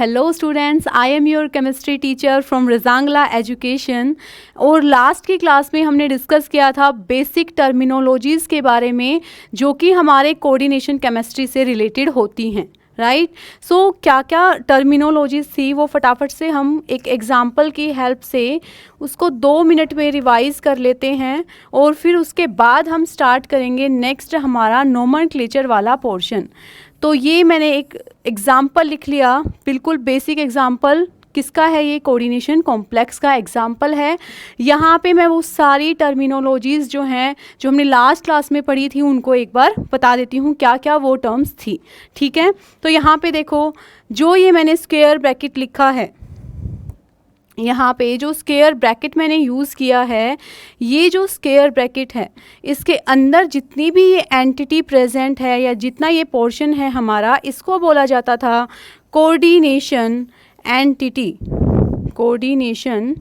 Hello students, I am your chemistry teacher from Rajangla education. और last की class में हमने डिस्कस किया था बेसिक टर्मिनोलॉजीज़ के बारे में जो कि हमारे कोऑर्डिनेशन केमिस्ट्री से रिलेटेड होती हैं, राइट। सो क्या क्या टर्मिनोलॉजीज़ थी वो फटाफट से हम एक एग्जांपल की हेल्प से उसको 2 मिनट में रिवाइज कर लेते हैं और फिर उसके बाद हम स्टार्ट करेंगे नेक्स्ट हमारा नोमेनक्लेचर वाला पोर्शन। तो ये मैंने एक एग्ज़ाम्पल लिख लिया, बिल्कुल बेसिक एग्ज़ाम्पल। किसका है ये? कोऑर्डिनेशन कॉम्प्लेक्स का एग्ज़ाम्पल है। यहाँ पे मैं वो सारी टर्मिनोलॉजीज़ जो हैं जो हमने लास्ट क्लास में पढ़ी थी उनको एक बार बता देती हूँ क्या क्या वो टर्म्स थी, ठीक है। तो यहाँ पे देखो, जो ये मैंने स्क्वायर ब्रैकेट लिखा है, यहाँ पे जो स्क्वायर ब्रैकेट मैंने यूज़ किया है, ये जो स्क्वायर ब्रैकेट है इसके अंदर जितनी भी ये एंटिटी प्रेजेंट है या जितना ये पोर्शन है हमारा, इसको बोला जाता था कोऑर्डिनेशन एंटिटी। कोऑर्डिनेशन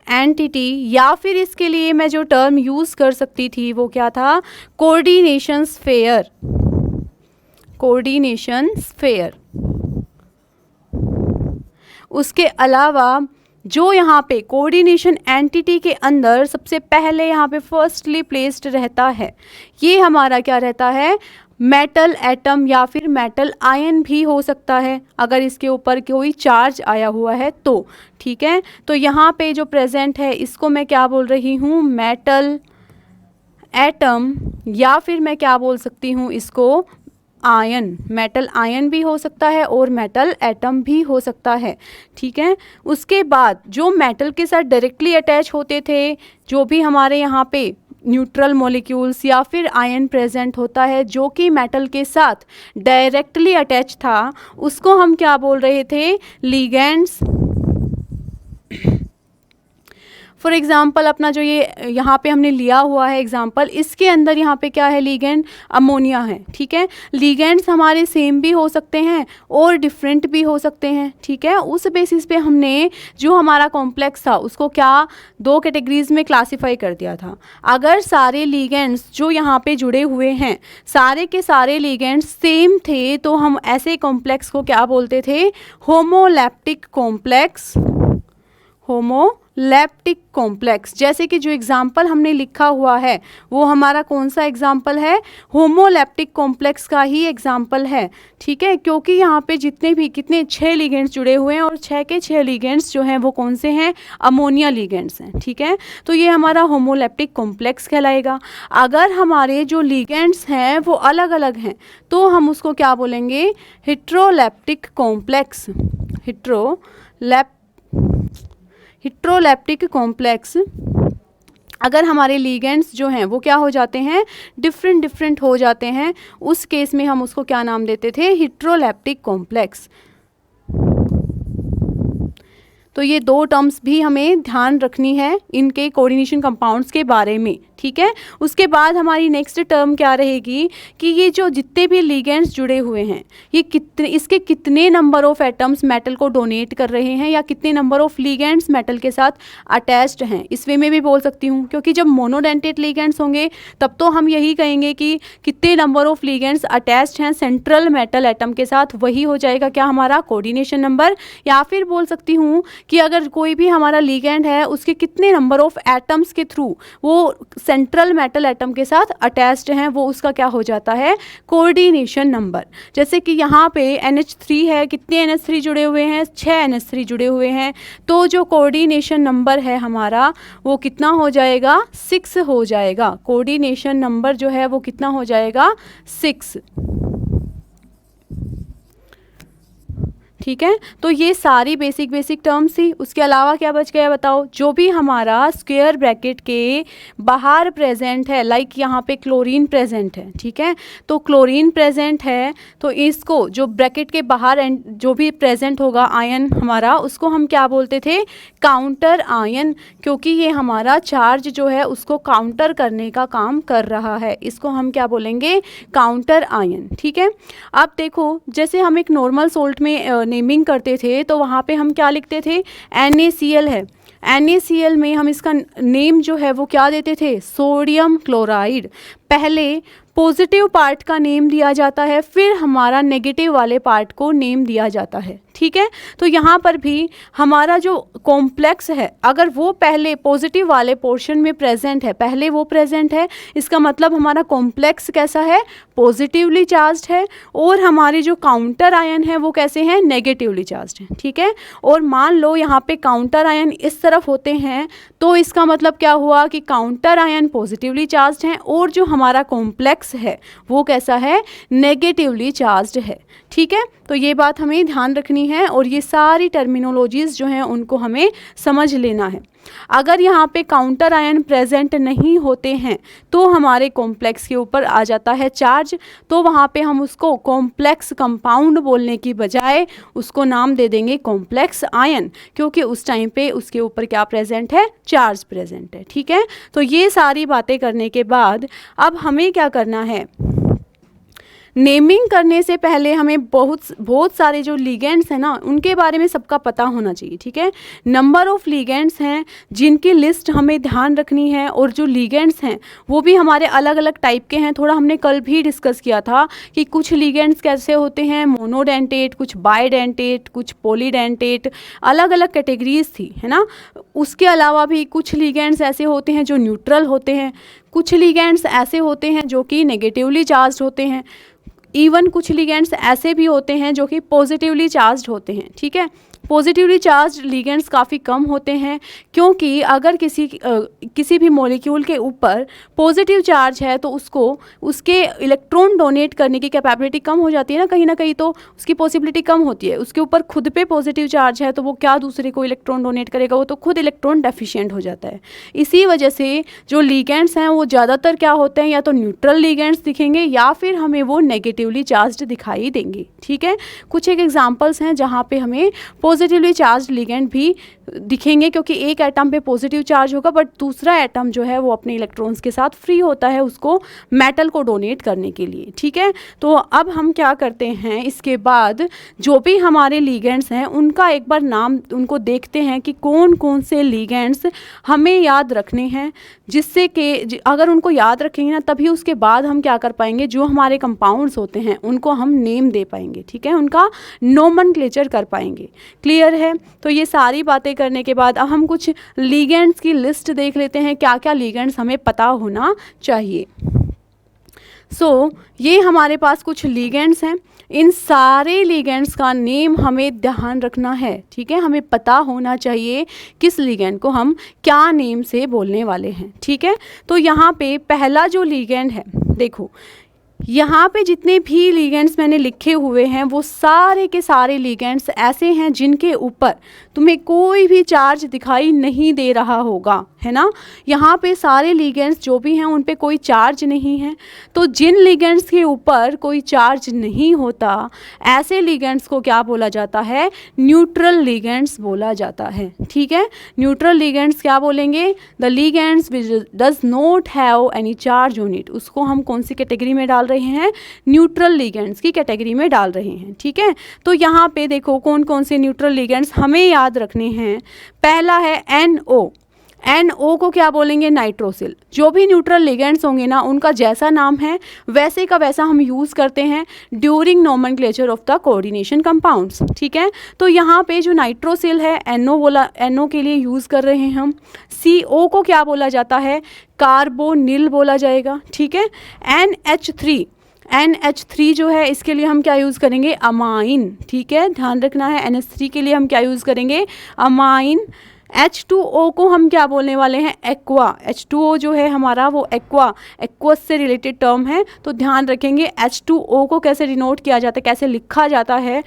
एंटिटी, या फिर इसके लिए मैं जो टर्म यूज़ कर सकती थी वो क्या था? Coordination sphere. Coordination sphere. उसके अलावा जो यहाँ पे कोऑर्डिनेशन एंटिटी के अंदर सबसे पहले यहाँ पे फर्स्टली प्लेस्ड रहता है, ये हमारा क्या रहता है? मेटल एटम या फिर मेटल आयन भी हो सकता है अगर इसके ऊपर कोई चार्ज आया हुआ है तो, ठीक है। तो यहाँ पे जो प्रेजेंट है इसको मैं क्या बोल रही हूँ? मेटल एटम, या फिर मैं क्या बोल सकती हूँ इसको? आयन। मेटल आयन भी हो सकता है और मेटल एटम भी हो सकता है, ठीक है। उसके बाद जो मेटल के साथ डायरेक्टली अटैच होते थे, जो भी हमारे यहाँ पे न्यूट्रल मॉलिक्यूल्स या फिर आयन प्रेजेंट होता है जो कि मेटल के साथ डायरेक्टली अटैच था, उसको हम क्या बोल रहे थे? लिगेंड्स। फॉर एग्ज़ाम्पल अपना जो ये यहाँ पे हमने लिया हुआ है एग्जाम्पल, इसके अंदर यहाँ पे क्या है? लिगेंड अमोनिया है, ठीक है। लिगेंड्स हमारे सेम भी हो सकते हैं और डिफरेंट भी हो सकते हैं, ठीक है। उस बेसिस पे हमने जो हमारा कॉम्प्लेक्स था उसको क्या 2 कैटेगरीज में क्लासीफाई कर दिया था। अगर सारे लिगेंड्स जो यहाँ पे जुड़े हुए हैं, सारे के सारे लिगेंड्स सेम थे, तो हम ऐसे कॉम्प्लेक्स को क्या बोलते थे? Homoleptic complex. Homoleptic complex. जैसे कि जो एग्जाम्पल हमने लिखा हुआ है वो हमारा कौन सा एग्जाम्पल है? होमोलैप्टिक कॉम्प्लेक्स का ही एग्जाम्पल है, ठीक है। क्योंकि यहाँ पे जितने भी कितने 6 लिगेंड्स जुड़े हुए हैं और 6 के 6 लिगेंड्स जो हैं वो कौन से हैं? अमोनिया लिगेंड्स हैं, ठीक है। तो ये हमारा होमोलैप्टिक कॉम्प्लेक्स कहलाएगा। अगर हमारे जो लिगेंड्स हैं वो अलग अलग हैं तो हम उसको क्या बोलेंगे? हेट्रोलैप्टिक कॉम्प्लेक्स। हेट्रोलैप्टिक कॉम्प्लेक्स। अगर हमारे लिगेंड्स जो हैं वो क्या हो जाते हैं? डिफरेंट हो जाते हैं, उस केस में हम उसको क्या नाम देते थे? हेट्रोलैप्टिक कॉम्प्लेक्स। तो ये 2 टर्म्स भी हमें ध्यान रखनी है इनके कोऑर्डिनेशन कंपाउंड्स के बारे में, ठीक है। उसके बाद हमारी नेक्स्ट टर्म क्या रहेगी कि ये जो जितने भी लिगेंड्स जुड़े हुए हैं, ये इसके कितने नंबर ऑफ एटम्स मेटल को डोनेट कर रहे हैं या कितने नंबर ऑफ लिगेंड्स मेटल के साथ अटैच्ड हैं, इस वे में भी बोल सकती हूँ। क्योंकि जब मोनोडेंटेड लिगेंड्स होंगे तब तो हम यही कहेंगे कि कितने नंबर ऑफ लिगेंड्स अटैच्ड हैं सेंट्रल मेटल एटम के साथ, वही हो जाएगा क्या? हमारा कोऑर्डिनेशन नंबर। या फिर बोल सकती हूँ कि अगर कोई भी हमारा लिगेंड है उसके कितने नंबर ऑफ एटम्स के थ्रू वो सेंट्रल मेटल एटम के साथ अटैच्ड हैं, वो उसका क्या हो जाता है? Coordination number. जैसे कि यहाँ पे NH3 है, कितने NH3 जुड़े हुए हैं? 6 NH3 जुड़े हुए हैं। तो जो कोऑर्डिनेशन नंबर है हमारा वो कितना हो जाएगा? 6 हो जाएगा। कोऑर्डिनेशन नंबर जो है वो कितना हो जाएगा? 6, ठीक है। तो ये सारी बेसिक टर्म्स थी। उसके अलावा क्या बच गया बताओ? जो भी हमारा स्क्वायर ब्रैकेट के बाहर प्रेजेंट है, लाइक यहाँ पे क्लोरीन प्रेजेंट है, ठीक है। तो क्लोरीन प्रेजेंट है तो इसको जो ब्रैकेट के बाहर जो भी प्रेजेंट होगा आयन हमारा, उसको हम क्या बोलते थे? Counter ion. क्योंकि ये हमारा चार्ज जो है उसको काउंटर करने का काम कर रहा है, इसको हम क्या बोलेंगे? काउंटर आयन, ठीक है। अब देखो, जैसे हम एक नॉर्मल सोल्ट में नेमिंग करते थे तो वहाँ पे हम क्या लिखते थे? NaCl है। NaCl में हम इसका नेम जो है वो क्या देते थे? Sodium chloride. पहले पॉजिटिव पार्ट का नेम दिया जाता है, फिर हमारा नेगेटिव वाले पार्ट को नेम दिया जाता है। ठीक है, तो यहाँ पर भी हमारा जो कॉम्प्लेक्स है अगर वो पहले पॉजिटिव वाले पोर्शन में प्रेजेंट है, पहले वो प्रेजेंट है, इसका मतलब हमारा कॉम्प्लेक्स कैसा है, पॉजिटिवली चार्ज्ड है, और हमारे जो काउंटर आयन है वो कैसे हैं, नेगेटिवली चार्ज्ड है। ठीक है, और मान लो यहाँ पे काउंटर आयन इस तरफ होते हैं तो इसका मतलब क्या हुआ कि काउंटर आयन पॉजिटिवली चार्ज्ड हैं और जो हमारा कॉम्प्लेक्स है वो कैसा है, नेगेटिवली चार्ज्ड है। ठीक है, तो ये बात हमें ध्यान रखनी है और ये सारी टर्मिनोलॉजीज़ जो हैं उनको हमें समझ लेना है। अगर यहाँ पे काउंटर आयन प्रेजेंट नहीं होते हैं तो हमारे कॉम्प्लेक्स के ऊपर आ जाता है चार्ज, तो वहाँ पे हम उसको कॉम्प्लेक्स कंपाउंड बोलने की बजाय उसको नाम दे देंगे कॉम्प्लेक्स आयन, क्योंकि उस टाइम पे उसके ऊपर क्या प्रेजेंट है, चार्ज प्रेजेंट है। ठीक है, तो ये सारी बातें करने के बाद अब हमें क्या करना है, नेमिंग करने से पहले हमें बहुत सारे जो लिगेंड्स हैं ना उनके बारे में सबका पता होना चाहिए। ठीक है, नंबर ऑफ़ लिगेंड्स हैं जिनकी लिस्ट हमें ध्यान रखनी है, और जो लिगेंड्स हैं वो भी हमारे अलग अलग टाइप के हैं। थोड़ा हमने कल भी डिस्कस किया था कि कुछ लिगेंड्स कैसे होते हैं, मोनोडेंटेट, कुछ बाइडेंटेट, कुछ पॉलीडेंटेट, अलग अलग कैटेगरीज थी, है ना। उसके अलावा भी कुछ लिगेंड्स ऐसे होते हैं जो न्यूट्रल होते हैं, कुछ लिगेंड्स ऐसे होते हैं जो कि नेगेटिवली चार्ज होते हैं, इवन कुछ लिगेंड्स ऐसे भी होते हैं जो कि पॉजिटिवली चार्ज्ड होते हैं। ठीक है, पॉजिटिवली चार्ज्ड लिगेंड्स काफ़ी कम होते हैं, क्योंकि अगर किसी भी मॉलिक्यूल के ऊपर पॉजिटिव चार्ज है तो उसको उसके इलेक्ट्रॉन डोनेट करने की कैपेबिलिटी कम हो जाती है ना कहीं तो उसकी पॉसिबिलिटी कम होती है। उसके ऊपर खुद पे पॉजिटिव चार्ज है तो वो क्या दूसरे को इलेक्ट्रॉन डोनेट करेगा, वो तो खुद इलेक्ट्रॉन डेफिशिएंट हो जाता है। इसी वजह से जो लिगेंड्स हैं वो ज़्यादातर क्या होते हैं, या तो न्यूट्रल लिगेंड्स दिखेंगे या फिर हमें वो नेगेटिवली चार्ज्ड दिखाई देंगे। ठीक है, कुछ एक एग्जांपल्स हैं जहाँ पे हमें पॉजिटिवली चार्ज लिगेंड भी दिखेंगे, क्योंकि एक एटम पे पॉजिटिव चार्ज होगा बट दूसरा एटम जो है वो अपने इलेक्ट्रॉन्स के साथ फ्री होता है उसको मेटल को डोनेट करने के लिए। ठीक है, तो अब हम क्या करते हैं, इसके बाद जो भी हमारे लिगेंड्स हैं उनका एक बार नाम उनको देखते हैं कि कौन कौन से लिगेंड्स हमें याद रखने हैं, जिससे कि अगर उनको याद रखेंगे ना तभी उसके बाद हम क्या कर पाएंगे, जो हमारे कंपाउंड्स होते हैं उनको हम नेम दे पाएंगे। ठीक है, उनका नोमेनक्लेचर कर पाएंगे। क्लियर है, तो ये सारी बातें करने के बाद अब हम कुछ लिगेंड्स की लिस्ट देख लेते हैं, क्या क्या लिगेंड्स हमें पता होना चाहिए। ये हमारे पास कुछ लिगेंड्स हैं, इन सारे लिगेंड्स का नेम हमें ध्यान रखना है। ठीक है, हमें पता होना चाहिए किस लिगेंड को हम क्या नेम से बोलने वाले हैं। ठीक है, तो यहाँ पे पहला जो लिगेंड है, देखो यहाँ पे जितने भी लिगेंड्स मैंने लिखे हुए हैं वो सारे के सारे लिगेंड्स ऐसे हैं जिनके ऊपर तुम्हें कोई भी चार्ज दिखाई नहीं दे रहा होगा, है ना। यहाँ पे सारे लिगेंड्स जो भी हैं उन पे कोई चार्ज नहीं है, तो जिन लिगेंड्स के ऊपर कोई चार्ज नहीं होता ऐसे लिगेंड्स को क्या बोला जाता है, न्यूट्रल लिगेंड्स बोला जाता है। ठीक है, न्यूट्रल लिगेंड्स क्या बोलेंगे, the ligands which does not have any charge on it, उसको हम कौन सी कैटेगरी में डाल रहे हैं, न्यूट्रल लिगेंड्स की कैटेगरी में डाल रहे हैं। ठीक है, तो यहाँ पे देखो कौन कौन से न्यूट्रल लिगेंड्स हमें याद रखने हैं। पहला है NO, NO को क्या बोलेंगे, नाइट्रोसिल। जो भी न्यूट्रल लिगेंड्स होंगे ना उनका जैसा नाम है वैसे का वैसा हम यूज़ करते हैं during nomenclature of the coordination compounds. ठीक है, तो यहाँ पे जो नाइट्रोसिल है NO के लिए यूज़ कर रहे हैं हम। CO को क्या बोला जाता है, कार्बोनिल बोला जाएगा। ठीक है, NH3 जो है इसके लिए हम क्या यूज़ करेंगे, अमाइन। ठीक है, ध्यान रखना है, NH3 के लिए हम क्या यूज़ करेंगे, अमाइन। H2O को हम क्या बोलने वाले हैं, एक्वा। H2O जो है हमारा वो एक्वा से रिलेटेड टर्म है, तो ध्यान रखेंगे H2O को कैसे डिनोट किया जाता है, कैसे लिखा जाता है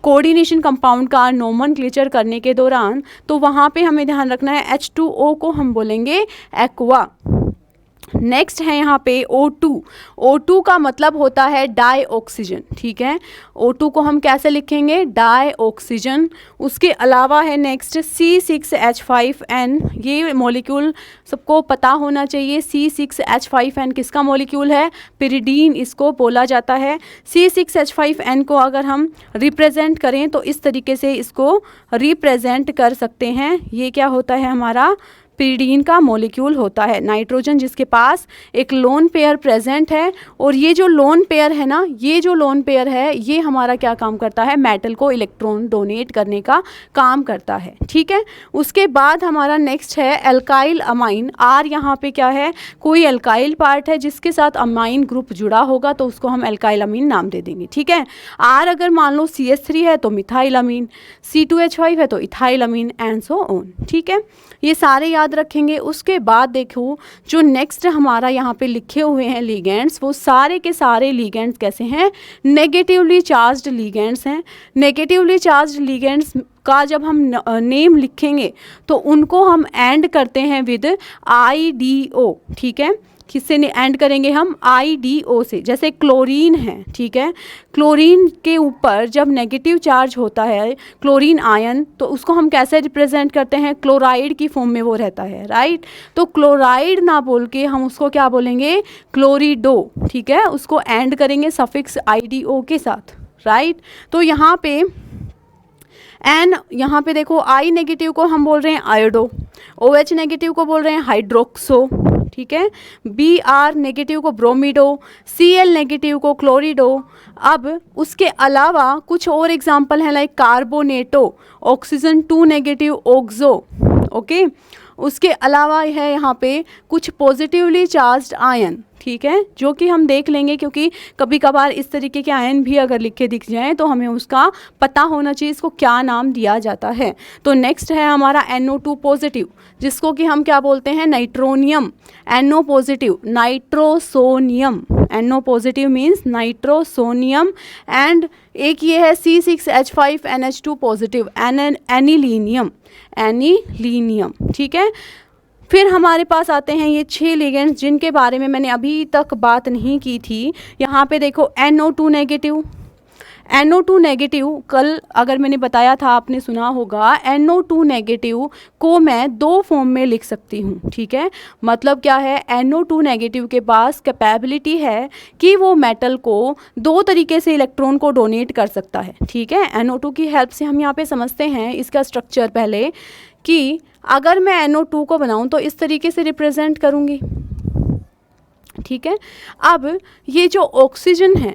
कोऑर्डिनेशन कंपाउंड का नोमेनक्लेचर करने के दौरान, तो वहाँ पे हमें ध्यान रखना है H2O को हम बोलेंगे एक्वा। नेक्स्ट है यहाँ पे O2 का मतलब होता है डाई ऑक्सीजन। ठीक है, O2 को हम कैसे लिखेंगे, डाई ऑक्सीजन। उसके अलावा है नेक्स्ट C6H5N, ये मॉलिक्यूल सबको पता होना चाहिए। C6H5N किसका मॉलिक्यूल है, पिरिडीन इसको बोला जाता है। C6H5N को अगर हम रिप्रेजेंट करें तो इस तरीके से इसको रिप्रेजेंट कर सकते हैं, ये क्या होता है हमारा पिरीडीन का मॉलिक्यूल होता है। नाइट्रोजन जिसके पास एक लोन पेयर प्रेजेंट है, और ये जो लोन पेयर है ना, ये जो लोन पेयर है ये हमारा क्या काम करता है, मेटल को इलेक्ट्रॉन डोनेट करने का काम करता है। ठीक है, उसके बाद हमारा नेक्स्ट है एल्काइल अमाइन। आर यहाँ पे क्या है, कोई एल्काइल पार्ट है जिसके साथ अमाइन ग्रुप जुड़ा होगा तो उसको हम एल्काइल अमीन नाम दे देंगे। ठीक है, आर अगर मान लो CH3 है तो मिथाइल अमीन, C2H5 है तो ethyl amine, and so on. ठीक है, ये सारे याद रखेंगे। उसके बाद देखो जो नेक्स्ट हमारा यहाँ पे लिखे हुए हैं लिगेंड्स, वो सारे के सारे लिगेंड्स कैसे हैं, नेगेटिवली चार्ज्ड लिगेंड्स हैं। नेगेटिवली चार्ज्ड लिगेंड्स का जब हम नेम लिखेंगे तो उनको हम एंड करते हैं विद IDO। ठीक है, किससे एंड करेंगे हम, IDO से। जैसे क्लोरीन है, ठीक है, क्लोरीन के ऊपर जब नेगेटिव चार्ज होता है क्लोरीन आयन, तो उसको हम कैसे रिप्रेजेंट करते हैं, क्लोराइड की फॉर्म में वो रहता है, राइट। तो क्लोराइड ना बोल के हम उसको क्या बोलेंगे, क्लोरिडो। ठीक है, उसको एंड करेंगे सफिक्स IDO के साथ, राइट। तो यहाँ पे एन, यहाँ पे देखो I नेगेटिव को हम बोल रहे हैं आयोडो, OH नेगेटिव को बोल रहे हैं हाइड्रोक्सो। ठीक है, Br नेगेटिव को ब्रोमिडो, Cl नेगेटिव को क्लोरिडो। अब उसके अलावा कुछ और एग्जांपल हैं like carbonato, oxygen 2 negative oxo. Okay, उसके अलावा है यहाँ पे कुछ पॉजिटिवली चार्ज्ड आयन। ठीक है, जो कि हम देख लेंगे क्योंकि कभी कभार इस तरीके के आयन भी अगर लिखे दिख जाएं तो हमें उसका पता होना चाहिए इसको क्या नाम दिया जाता है। तो नेक्स्ट है हमारा NO2 पॉजिटिव, जिसको कि हम क्या बोलते हैं, nitronium. NO positive nitrosonium, NO positive means nitrosonium. And एक ये है C6H5NH2 पॉजिटिव, एनिलीनियम, एनिलीनियम। ठीक है, फिर हमारे पास आते हैं ये 6 लिगेंड्स जिनके बारे में मैंने अभी तक बात नहीं की थी। यहाँ पे देखो NO2 नेगेटिव, NO2 नेगेटिव कल अगर मैंने बताया था आपने सुना होगा, NO2 नेगेटिव को मैं 2 फॉर्म में लिख सकती हूँ। ठीक है, मतलब क्या है, NO2 नेगेटिव के पास कैपेबिलिटी है कि वो मेटल को 2 तरीके से इलेक्ट्रॉन को डोनेट कर सकता है। ठीक है, NO2 की हेल्प से हम यहाँ पे समझते हैं इसका स्ट्रक्चर पहले, कि अगर मैं NO2 को बनाऊं तो इस तरीके से रिप्रेजेंट करूंगी। ठीक है, अब ये जो ऑक्सीजन है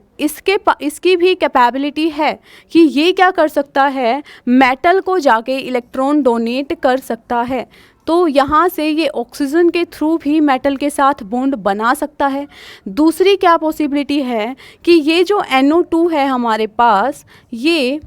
इसकी भी कैपेबिलिटी है कि ये क्या कर सकता है, मेटल को जाके इलेक्ट्रॉन डोनेट कर सकता है। तो यहाँ से ये ऑक्सीजन के थ्रू भी मेटल के साथ बॉन्ड बना सकता है। दूसरी क्या पॉसिबिलिटी है कि ये जो NO2 है हमारे पास, ये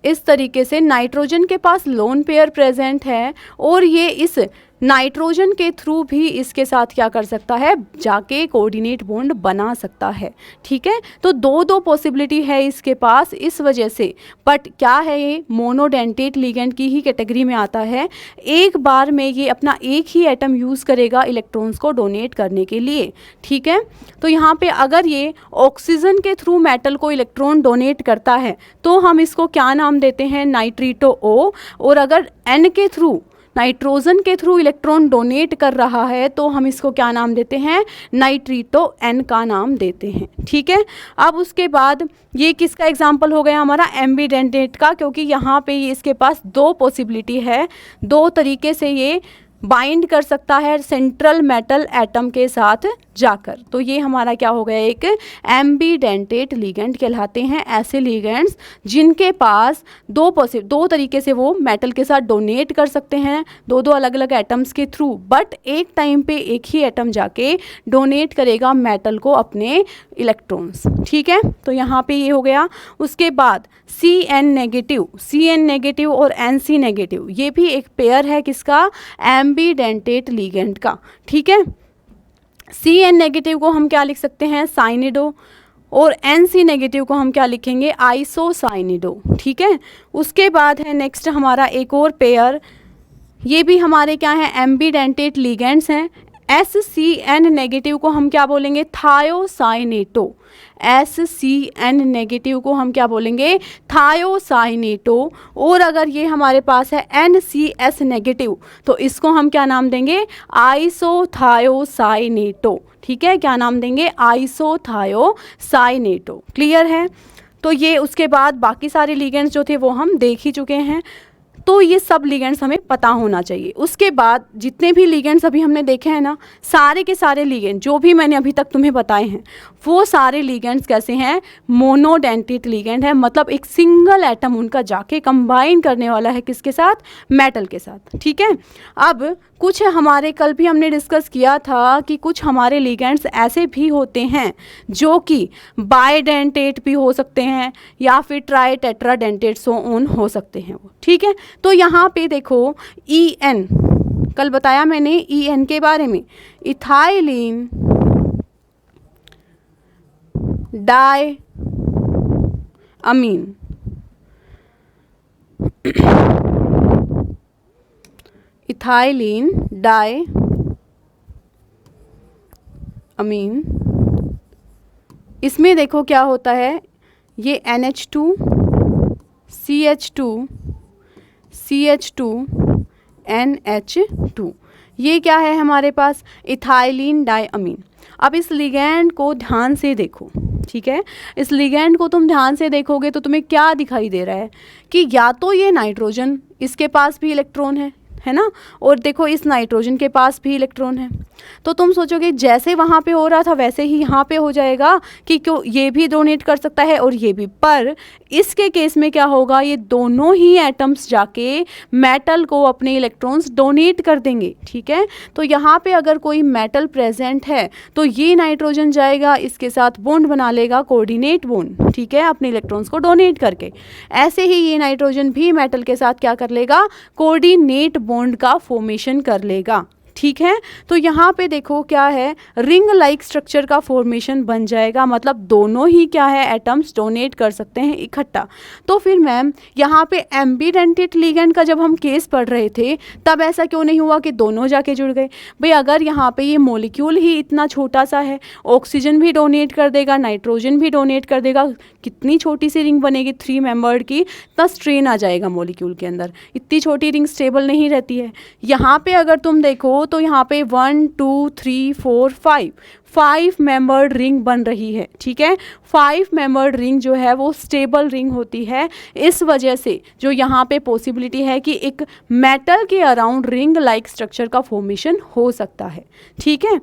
इस तरीके से नाइट्रोजन के पास लोन पेयर प्रेजेंट है और ये इस नाइट्रोजन के थ्रू भी इसके साथ क्या कर सकता है, जाके कोऑर्डिनेट बॉन्ड बना सकता है। ठीक है, तो दो पॉसिबिलिटी है इसके पास इस वजह से। बट क्या है, ये मोनोडेंटेट लिगेंड की ही कैटेगरी में आता है। एक बार में ये अपना एक ही एटम यूज़ करेगा इलेक्ट्रॉन्स को डोनेट करने के लिए। ठीक है, तो यहाँ पे अगर ये ऑक्सीजन के थ्रू मेटल को इलेक्ट्रॉन डोनेट करता है तो हम इसको क्या नाम देते हैं, नाइट्रीटो O। और अगर N के थ्रू, नाइट्रोजन के थ्रू इलेक्ट्रॉन डोनेट कर रहा है तो हम इसको क्या नाम देते हैं, नाइट्रीटो N का नाम देते हैं। ठीक है, अब उसके बाद ये किसका एग्जाम्पल हो गया, हमारा एम्बीडेंटेट का, क्योंकि यहाँ पे ये इसके पास 2 पॉसिबिलिटी है, 2 तरीके से ये बाइंड कर सकता है सेंट्रल मेटल एटम के साथ जाकर। तो ये हमारा क्या हो गया, एक एम्बीडेंटेट लिगेंड कहलाते हैं ऐसे लिगेंड्स जिनके पास 2 तरीके से वो मेटल के साथ डोनेट कर सकते हैं, 2 अलग अलग एटम्स के थ्रू, बट एक टाइम पे एक ही एटम जाके डोनेट करेगा मेटल को अपने इलेक्ट्रॉन्स। ठीक है, तो यहाँ पे ये हो गया। उसके बाद CN नेगेटिव और NC नेगेटिव, ये भी एक पेयर है किसका, एम्बीडेंटेट लिगेंड का। ठीक है, CN नेगेटिव को हम क्या लिख सकते हैं, साइनिडो, और NC नेगेटिव को हम क्या लिखेंगे, आइसोसाइनिडो। ठीक है, उसके बाद है नेक्स्ट हमारा एक और पेयर, ये भी हमारे क्या हैं, एम्बीडेंटेट लिगेंड्स हैं। SCN नेगेटिव को हम क्या बोलेंगे, थायोसाइनेटो। SCN नेगेटिव को हम क्या बोलेंगे, थायोसाइनेटो। और अगर ये हमारे पास है NCS नेगेटिव तो इसको हम क्या नाम देंगे, आइसोथायोसाइनेटो। ठीक है, क्या नाम देंगे, आइसोथायोसाइनेटो। क्लियर है। तो ये उसके बाद बाकी सारे लिगेंड्स जो थे वो हम देख ही चुके हैं। तो ये सब लिगेंड्स हमें पता होना चाहिए। उसके बाद जितने भी लिगेंड्स अभी हमने देखे हैं ना, सारे के सारे लिगेंड जो भी मैंने अभी तक तुम्हें बताए हैं, वो सारे लिगेंड्स कैसे हैं, मोनोडेंटेट लिगेंड है, मतलब एक सिंगल एटम उनका जाके कंबाइन करने वाला है किसके साथ, मेटल के साथ। ठीक है, अब कुछ हमारे कल भी हमने डिस्कस किया था कि कुछ हमारे लिगेंड्स ऐसे भी होते हैं जो कि बाइडेंटेट भी हो सकते हैं या फिर ट्राई टेट्राडेंटेट सो ऑन हो सकते हैं वो। ठीक है, तो यहाँ पे देखो EN, कल बताया मैंने EN के बारे में, इथाइलिन डाई अमीन। इथाइलिन डाई अमीन, इसमें देखो क्या होता है, ये NH2 CH2 CH2 NH2, ये क्या है हमारे पास, इथाइलिन डाई अमीन। अब इस लिगेंड को ध्यान से देखो, ठीक है, इस लिगेंड को तुम ध्यान से देखोगे तो तुम्हें क्या दिखाई दे रहा है कि या तो ये नाइट्रोजन, इसके पास भी इलेक्ट्रॉन है ना, और देखो इस नाइट्रोजन के पास भी इलेक्ट्रॉन है, तो तुम सोचोगे जैसे वहाँ पे हो रहा था वैसे ही यहाँ पे हो जाएगा कि क्यों ये भी डोनेट कर सकता है और ये भी, पर इसके केस में क्या होगा, ये दोनों ही एटम्स जाके मेटल को अपने इलेक्ट्रॉन्स डोनेट कर देंगे। ठीक है, तो यहाँ पे अगर कोई मेटल प्रेजेंट है तो ये नाइट्रोजन जाएगा, इसके साथ बॉन्ड बना लेगा, कोऑर्डिनेट बॉन्ड, ठीक है, अपने इलेक्ट्रॉन्स को डोनेट करके। ऐसे ही ये नाइट्रोजन भी मेटल के साथ क्या कर लेगा, कोऑर्डिनेट बॉन्ड का फॉर्मेशन कर लेगा। ठीक है, तो यहाँ पे देखो क्या है, रिंग लाइक स्ट्रक्चर का फॉर्मेशन बन जाएगा, मतलब दोनों ही क्या है, एटम्स डोनेट कर सकते हैं इकट्ठा। तो फिर मैम यहाँ पे एम्बिडेंटेट लिगेंड का जब हम केस पढ़ रहे थे तब ऐसा क्यों नहीं हुआ कि दोनों जाके जुड़ गए। भाई अगर यहाँ पे ये मॉलिक्यूल ही इतना छोटा सा है, ऑक्सीजन भी डोनेट कर देगा, नाइट्रोजन भी डोनेट कर देगा, कितनी छोटी सी रिंग बनेगी 3 मेंबर्ड की, इतना स्ट्रेन आ जाएगा मॉलिक्यूल के अंदर, इतनी छोटी रिंग स्टेबल नहीं रहती है। यहाँ पे अगर तुम देखो तो यहाँ पे 1 2 3 4 5 मेंबर्ड रिंग बन रही है। ठीक है, 5 मेंबर्ड रिंग जो है वो स्टेबल रिंग होती है, इस वजह से जो यहाँ पे पॉसिबिलिटी है कि एक मेटल के अराउंड रिंग लाइक स्ट्रक्चर का फॉर्मेशन हो सकता है। ठीक है,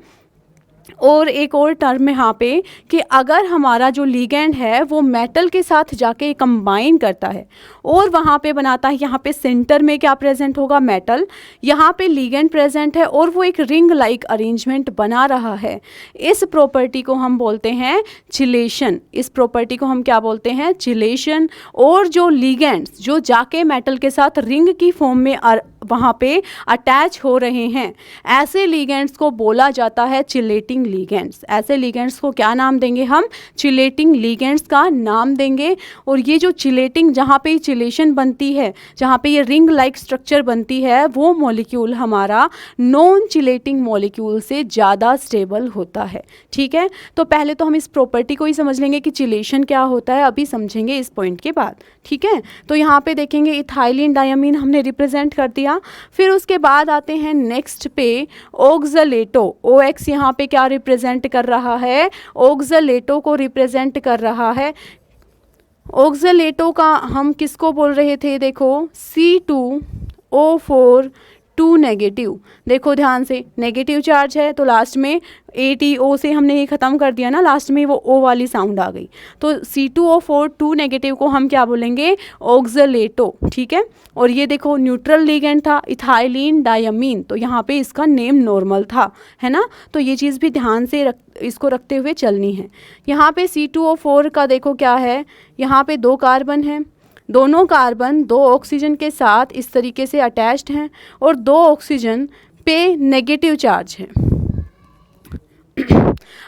और एक और टर्म है यहाँ पे कि अगर हमारा जो लिगेंड है वो मेटल के साथ जाके कंबाइन करता है और वहाँ पे बनाता है, यहाँ पे सेंटर में क्या प्रेजेंट होगा, मेटल, यहाँ पे लिगेंड प्रेजेंट है और वो एक रिंग लाइक अरेंजमेंट बना रहा है, इस प्रॉपर्टी को हम बोलते हैं चिलेशन। इस प्रॉपर्टी को हम क्या बोलते हैं, चिलेशन। और जो लिगेंड्स जो जाके मेटल के साथ रिंग की फॉर्म में वहाँ पे अटैच हो रहे हैं, ऐसे लिगेंड्स को बोला जाता है चिलेटिंग लिगेंड्स। ऐसे लिगेंड्स को क्या नाम देंगे हम, चिलेटिंग लिगेंड्स का नाम देंगे। और ये जो चिलेटिंग, जहाँ पे चिलेशन बनती है, जहाँ पे ये रिंग लाइक स्ट्रक्चर बनती है, वो मॉलिक्यूल हमारा नॉन चिलेटिंग मॉलिक्यूल से ज़्यादा स्टेबल होता है। ठीक है, तो पहले तो हम इस प्रॉपर्टी को ही समझ लेंगे कि चिलेशन क्या होता है, अभी समझेंगे इस पॉइंट के बाद। ठीक है, तो यहाँ पे देखेंगे इथाइलिन डायमीन हमने रिप्रेजेंट कर दिया। फिर उसके बाद आते हैं नेक्स्ट पे ऑक्सलेटो। OX यहाँ पे क्या रिप्रेजेंट कर रहा है, ऑक्सलेटो को रिप्रेजेंट कर रहा है। ऑक्सलेटो का हम किसको बोल रहे थे, देखो C2O4 2 नेगेटिव, देखो ध्यान से, नेगेटिव चार्ज है तो लास्ट में ATO से हमने ये ख़त्म कर दिया ना, लास्ट में वो O वाली साउंड आ गई, तो C2O4 2 नेगेटिव को हम क्या बोलेंगे, ऑक्सलेटो। ठीक है, और ये देखो न्यूट्रल लिगेंड था इथाइलिन डायमीन, तो यहाँ पे इसका नेम नॉर्मल था, है ना, तो ये चीज़ भी ध्यान से इसको रखते हुए चलनी है। यहाँ पे C2O4 का देखो क्या है, यहाँ पे 2 कार्बन हैं, दोनों कार्बन 2 ऑक्सीजन के साथ इस तरीके से अटैच्ड हैं और 2 ऑक्सीजन पे नेगेटिव चार्ज है।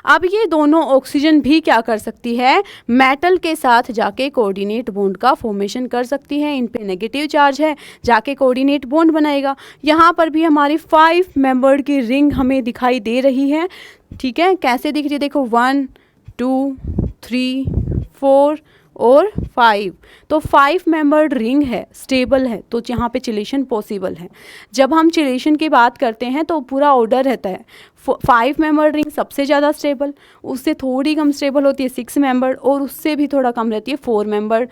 अब ये दोनों ऑक्सीजन भी क्या कर सकती है, मेटल के साथ जाके कोऑर्डिनेट बॉन्ड का फॉर्मेशन कर सकती है। इन पे नेगेटिव चार्ज है, जाके कोऑर्डिनेट बॉन्ड बनाएगा। यहाँ पर भी हमारी 5 मेंबर्ड की रिंग हमें दिखाई दे रही है। ठीक है, कैसे दिख रही है, देखो 1 2 3 4 और 5, तो 5 मेंबर्ड रिंग है, स्टेबल है, तो यहाँ पे चिलेशन पॉसिबल है। जब हम चिलेशन की बात करते हैं तो पूरा ऑर्डर रहता है, 5 मेंबर्ड रिंग सबसे ज़्यादा स्टेबल, उससे थोड़ी कम स्टेबल होती है 6 मेंबर्ड, और उससे भी थोड़ा कम रहती है 4 मेंबर्ड,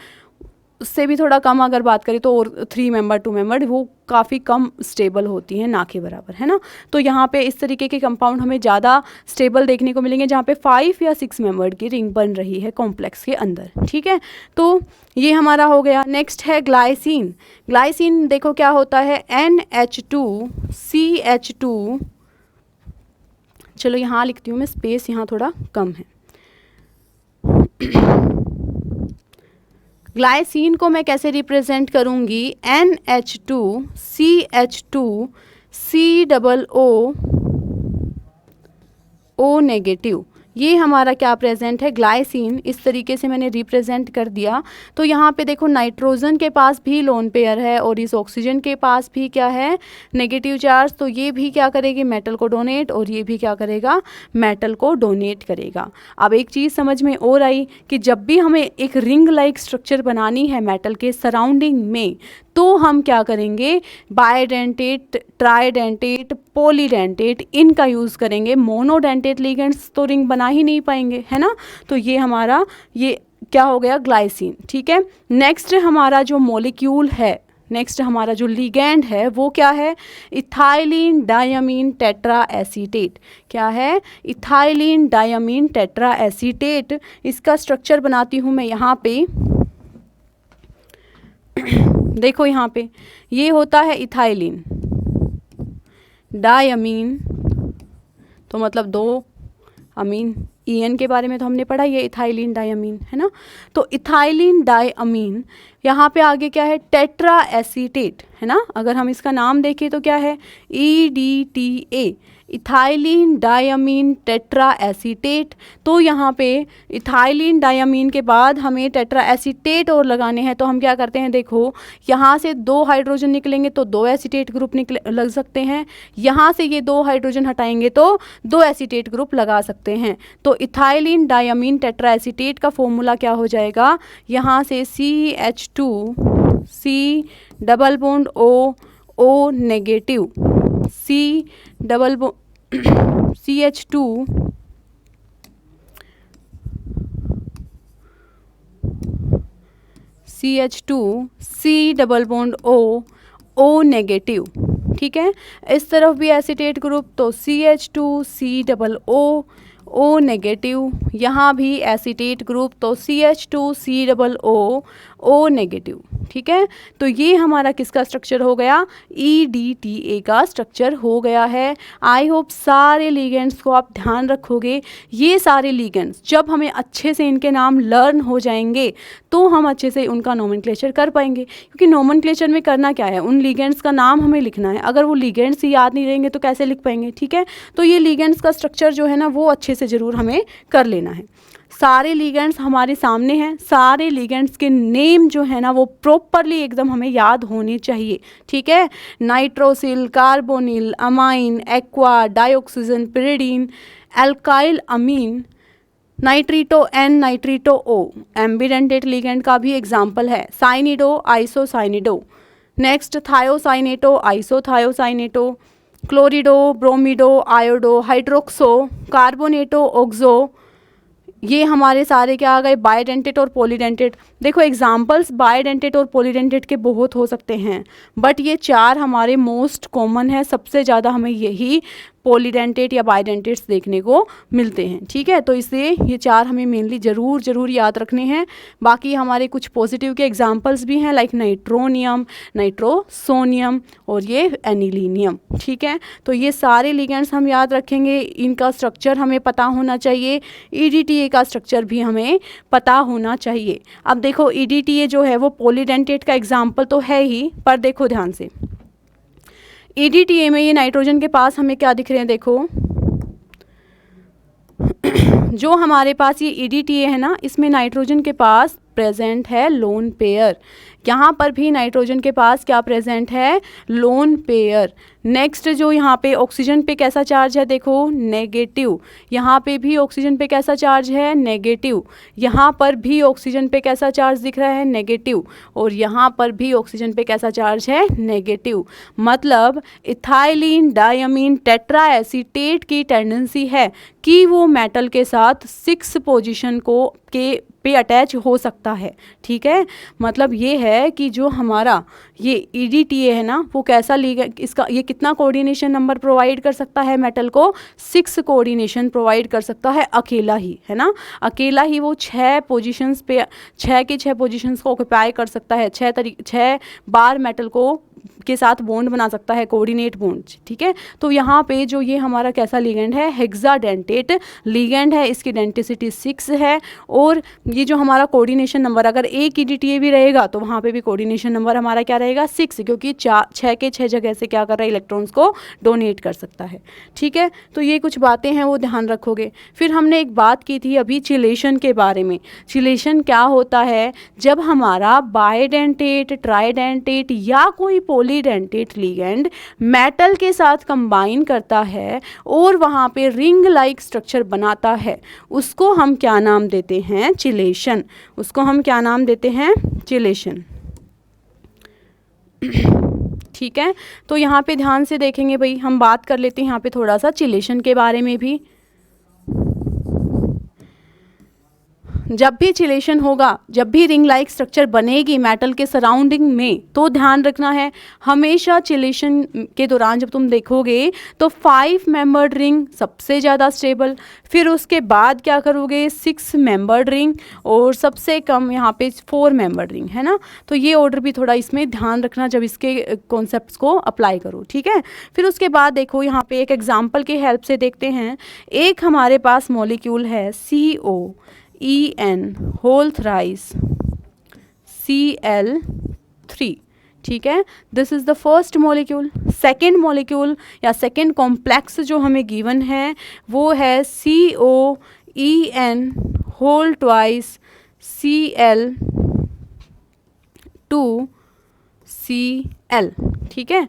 उससे भी थोड़ा कम अगर बात करें तो और 3 मेंबर 2 मेंबर वो काफ़ी कम स्टेबल होती हैं, ना के बराबर, है ना। तो यहाँ पे इस तरीके के कंपाउंड हमें ज़्यादा स्टेबल देखने को मिलेंगे जहाँ पे 5 या 6 मेंबर की रिंग बन रही है कॉम्प्लेक्स के अंदर, ठीक है। तो ये हमारा हो गया। नेक्स्ट है ग्लाइसिन। ग्लाइसिन देखो क्या होता है, NH2CH2, चलो यहाँ लिखती हूँ मैं, स्पेस यहाँ थोड़ा कम है। ग्लाइसिन को मैं कैसे रिप्रेजेंट करूँगी, NH2CH2COO नेगेटिव, ये हमारा क्या प्रेजेंट है, ग्लाइसिन। इस तरीके से मैंने रिप्रेजेंट कर दिया। तो यहाँ पे देखो नाइट्रोजन के पास भी लोन पेयर है और इस ऑक्सीजन के पास भी क्या है, नेगेटिव चार्ज। तो ये भी क्या करेगी, मेटल को डोनेट, और ये भी क्या करेगा, मेटल को डोनेट करेगा। अब एक चीज़ समझ में और आई कि जब भी हमें एक रिंग लाइक स्ट्रक्चर बनानी है मेटल के सराउंडिंग में, तो हम क्या करेंगे, बायडेंटेट, ट्राइडेंटेट, पॉलीडेंटेट, इनका यूज़ करेंगे। मोनोडेंटेट लिगेंड्स तो रिंग बना ही नहीं पाएंगे, है ना। तो ये हमारा ये क्या हो गया, ग्लाइसिन, ठीक है। नेक्स्ट हमारा जो मॉलिक्यूल है, नेक्स्ट हमारा जो लिगेंड है वो क्या है, इथाइलिन डायमीन टेट्रा एसीटेट। क्या है, इथाइलिन डायमीन टेट्रा एसीटेट। इसका स्ट्रक्चर बनाती हूँ मैं यहाँ पे, देखो यहाँ पे ये होता है इथाइलिन डायमीन, तो मतलब 2 अमीन, EN के बारे में तो हमने पढ़ा, ये इथाइलिन डायमीन, है ना। तो इथाइलिन डायमीन, यहाँ पे आगे क्या है, टेट्रा एसीटेट, है ना। अगर हम इसका नाम देखें तो क्या है, EDTA, ethylene diamine tetra acetate. तो यहाँ पे इथाइलिन डायमीन के बाद हमें टेट्रा एसीटेट और लगाने हैं, तो हम क्या करते हैं, देखो यहाँ से 2 हाइड्रोजन निकलेंगे तो 2 एसीटेट ग्रुप लग सकते हैं। यहाँ से ये 2 हाइड्रोजन हटाएंगे तो 2 एसीटेट ग्रुप लगा सकते हैं। तो इथाइलिन डायमीन टेट्रा एसीटेट का फॉर्मूला क्या हो जाएगा, यहाँ से CH2C double bond O negative, CH2 C double bond O negative, ठीक है। इस तरफ भी एसीटेट ग्रुप, तो CH2C डबल O नेगेटिव, यहाँ भी एसीटेट ग्रुप, तो CH2C डबल O नेगेटिव, ठीक है। तो ये हमारा किसका स्ट्रक्चर हो गया, EDTA का स्ट्रक्चर हो गया है। आई होप सारे लिगेंड्स को आप ध्यान रखोगे। ये सारे लिगेंड्स जब हमें अच्छे से इनके नाम लर्न हो जाएंगे तो हम अच्छे से उनका नोमेनक्लेचर कर पाएंगे, क्योंकि नोमेनक्लेचर में करना क्या है, उन लिगेंड्स का नाम हमें लिखना है। अगर वो लिगेंड्स ही याद नहीं रहेंगे तो कैसे लिख पाएंगे, ठीक है। तो ये लिगेंड्स का स्ट्रक्चर जो है ना वो अच्छे से ज़रूर हमें कर लेना है। सारे लिगेंड्स हमारे सामने हैं, सारे लिगेंड्स के नेम जो है ना वो प्रॉपरली एकदम हमें याद होने चाहिए, ठीक है। Nitrosyl, carbonyl, amine, aqua, dioxygen, pyridine, alkyl amine, nitrito N, nitrito O, ambidentate ligand का भी एग्जाम्पल है। Cyanido, isocyanido, next thiocyanato, isothiocyanato, chlorido, bromido, iodo, hydroxo, carbonato, oxo. ये हमारे सारे क्या आ गए, बायडेंटेट और पॉलीडेंटेट। देखो एग्जाम्पल्स बायडेंटेट और पॉलीडेंटेट के बहुत हो सकते हैं, बट ये 4 हमारे मोस्ट कॉमन है। सबसे ज़्यादा हमें यही पॉलीडेंटेट या बायडेंटेट्स देखने को मिलते हैं, ठीक है। तो इसलिए ये 4 हमें मेनली ज़रूर याद रखने हैं। बाकी हमारे कुछ पॉजिटिव के एग्जाम्पल्स भी हैं, लाइक नाइट्रोनियम, नाइट्रोसोनियम और ये एनिलीनियम, ठीक है। तो ये सारे लिगेंड्स हम याद रखेंगे, इनका स्ट्रक्चर हमें पता होना चाहिए। EDTA का स्ट्रक्चर भी हमें पता होना चाहिए। अब देखो EDTA जो है वो पॉलीडेंटेट का एग्जाम्पल तो है ही, पर देखो ध्यान से EDTA में ये नाइट्रोजन के पास हमें क्या दिख रहे हैं, देखो जो हमारे पास ये EDTA है ना, इसमें नाइट्रोजन के पास प्रेजेंट है लोन पेयर। यहाँ पर भी नाइट्रोजन के पास क्या प्रेजेंट है, लोन पेयर। नेक्स्ट जो यहाँ पे ऑक्सीजन पे कैसा चार्ज है, देखो नेगेटिव। यहाँ पे भी ऑक्सीजन पे कैसा चार्ज है, नेगेटिव। यहाँ पर भी ऑक्सीजन पे कैसा चार्ज दिख रहा है, नेगेटिव। और यहाँ पर भी ऑक्सीजन पे कैसा चार्ज है, नेगेटिव। मतलब इथाइलिन डायमीन टेट्रा एसीटेट की टेंडेंसी है कि वो मेटल के साथ 6 पोजीशन को के पे अटैच हो सकता है। ठीक है, मतलब ये है कि जो हमारा ये EDTA है ना, वो कैसा लिगेंड, इसका ये कितना कोऑर्डिनेशन नंबर प्रोवाइड कर सकता है मेटल को, 6 कोऑर्डिनेशन प्रोवाइड कर सकता है अकेला ही, है ना। अकेला ही वो 6 पोजीशंस पे, 6 के 6 पोजीशंस को ऑक्यूपाई कर सकता है, 6 बार मेटल को के साथ बॉन्ड बना सकता है, कोऑर्डिनेट बॉन्ड। ठीक है, तो यहाँ पे जो ये हमारा कैसा लिगेंड है, हेक्साडेंटेट लिगेंड है, इसकी डेंटिसिटी 6 है। और ये जो हमारा कोऑर्डिनेशन नंबर, अगर एक EDTA भी रहेगा तो वहाँ पे भी कोऑर्डिनेशन नंबर हमारा क्या रहेगा, 6, क्योंकि 6 के 6 जगह से क्या कर रहा है, इलेक्ट्रॉन्स को डोनेट कर सकता है। ठीक है, तो ये कुछ बातें हैं वो ध्यान रखोगे। फिर हमने एक बात की थी अभी चिलेशन के बारे में। चिलेशन क्या होता है, जब हमारा बाइडेंटेट, ट्राइडेंटेट या कोई पॉलीडेंटेट लिगेंड मेटल के साथ कंबाइन करता है और वहाँ पे रिंग लाइक स्ट्रक्चर बनाता है, उसको हम क्या नाम देते हैं, चिलेशन। उसको हम क्या नाम देते हैं, चिलेशन। ठीक है, तो यहाँ पे ध्यान से देखेंगे भाई, हम बात कर लेते हैं यहाँ पे थोड़ा सा चिलेशन के बारे में भी। जब भी चिलेशन होगा, जब भी रिंग लाइक स्ट्रक्चर बनेगी मेटल के सराउंडिंग में, तो ध्यान रखना है हमेशा चिलेशन के दौरान जब तुम देखोगे तो 5 मेंबर्ड रिंग सबसे ज़्यादा स्टेबल, फिर उसके बाद क्या करोगे 6 मेंबर्ड रिंग, और सबसे कम यहाँ पे 4 मेंबर्ड रिंग, है ना। तो ये ऑर्डर भी थोड़ा इसमें ध्यान रखना जब इसके कॉन्सेप्ट्स को अप्लाई करो। ठीक है, फिर उसके बाद देखो यहाँ पे एक एग्जाम्पल की हेल्प से देखते हैं। एक हमारे पास मॉलिक्यूल है COEN होल थ्राइस Cl3। ठीक है, this is the first molecule. Second molecule या सेकेंड कॉम्प्लेक्स जो हमें गिवन है वो है COEN होल ट्वाइस Cl2Cl। ठीक है,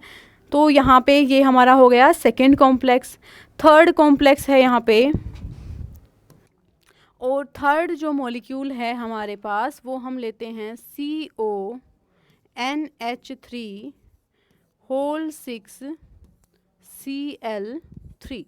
तो यहाँ पे ये हमारा हो गया सेकेंड कॉम्प्लेक्स। थर्ड कॉम्प्लेक्स है यहाँ पे, और थर्ड जो मॉलिक्यूल है हमारे पास वो हम लेते हैं CONH3 होल 6 Cl3।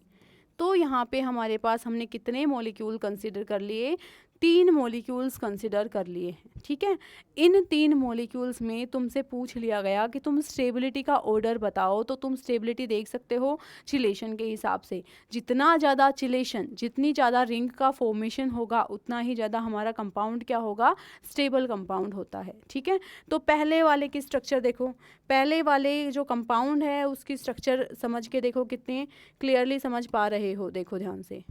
तो यहाँ पे हमारे पास हमने कितने मॉलिक्यूल कंसिडर कर लिए, 3 मॉलिक्यूल्स कंसिडर कर लिए हैं। ठीक है, इन 3 मॉलिक्यूल्स में तुमसे पूछ लिया गया कि तुम स्टेबिलिटी का ऑर्डर बताओ, तो तुम स्टेबिलिटी देख सकते हो चिलेशन के हिसाब से। जितना ज़्यादा चिलेशन, जितनी ज़्यादा रिंग का फॉर्मेशन होगा, उतना ही ज़्यादा हमारा कंपाउंड क्या होगा, स्टेबल कंपाउंड होता है। ठीक है, तो पहले वाले की स्ट्रक्चर देखो, पहले वाले जो कंपाउंड है उसकी स्ट्रक्चर समझ के देखो, कितने क्लियरली समझ पा रहे हो, देखो ध्यान से।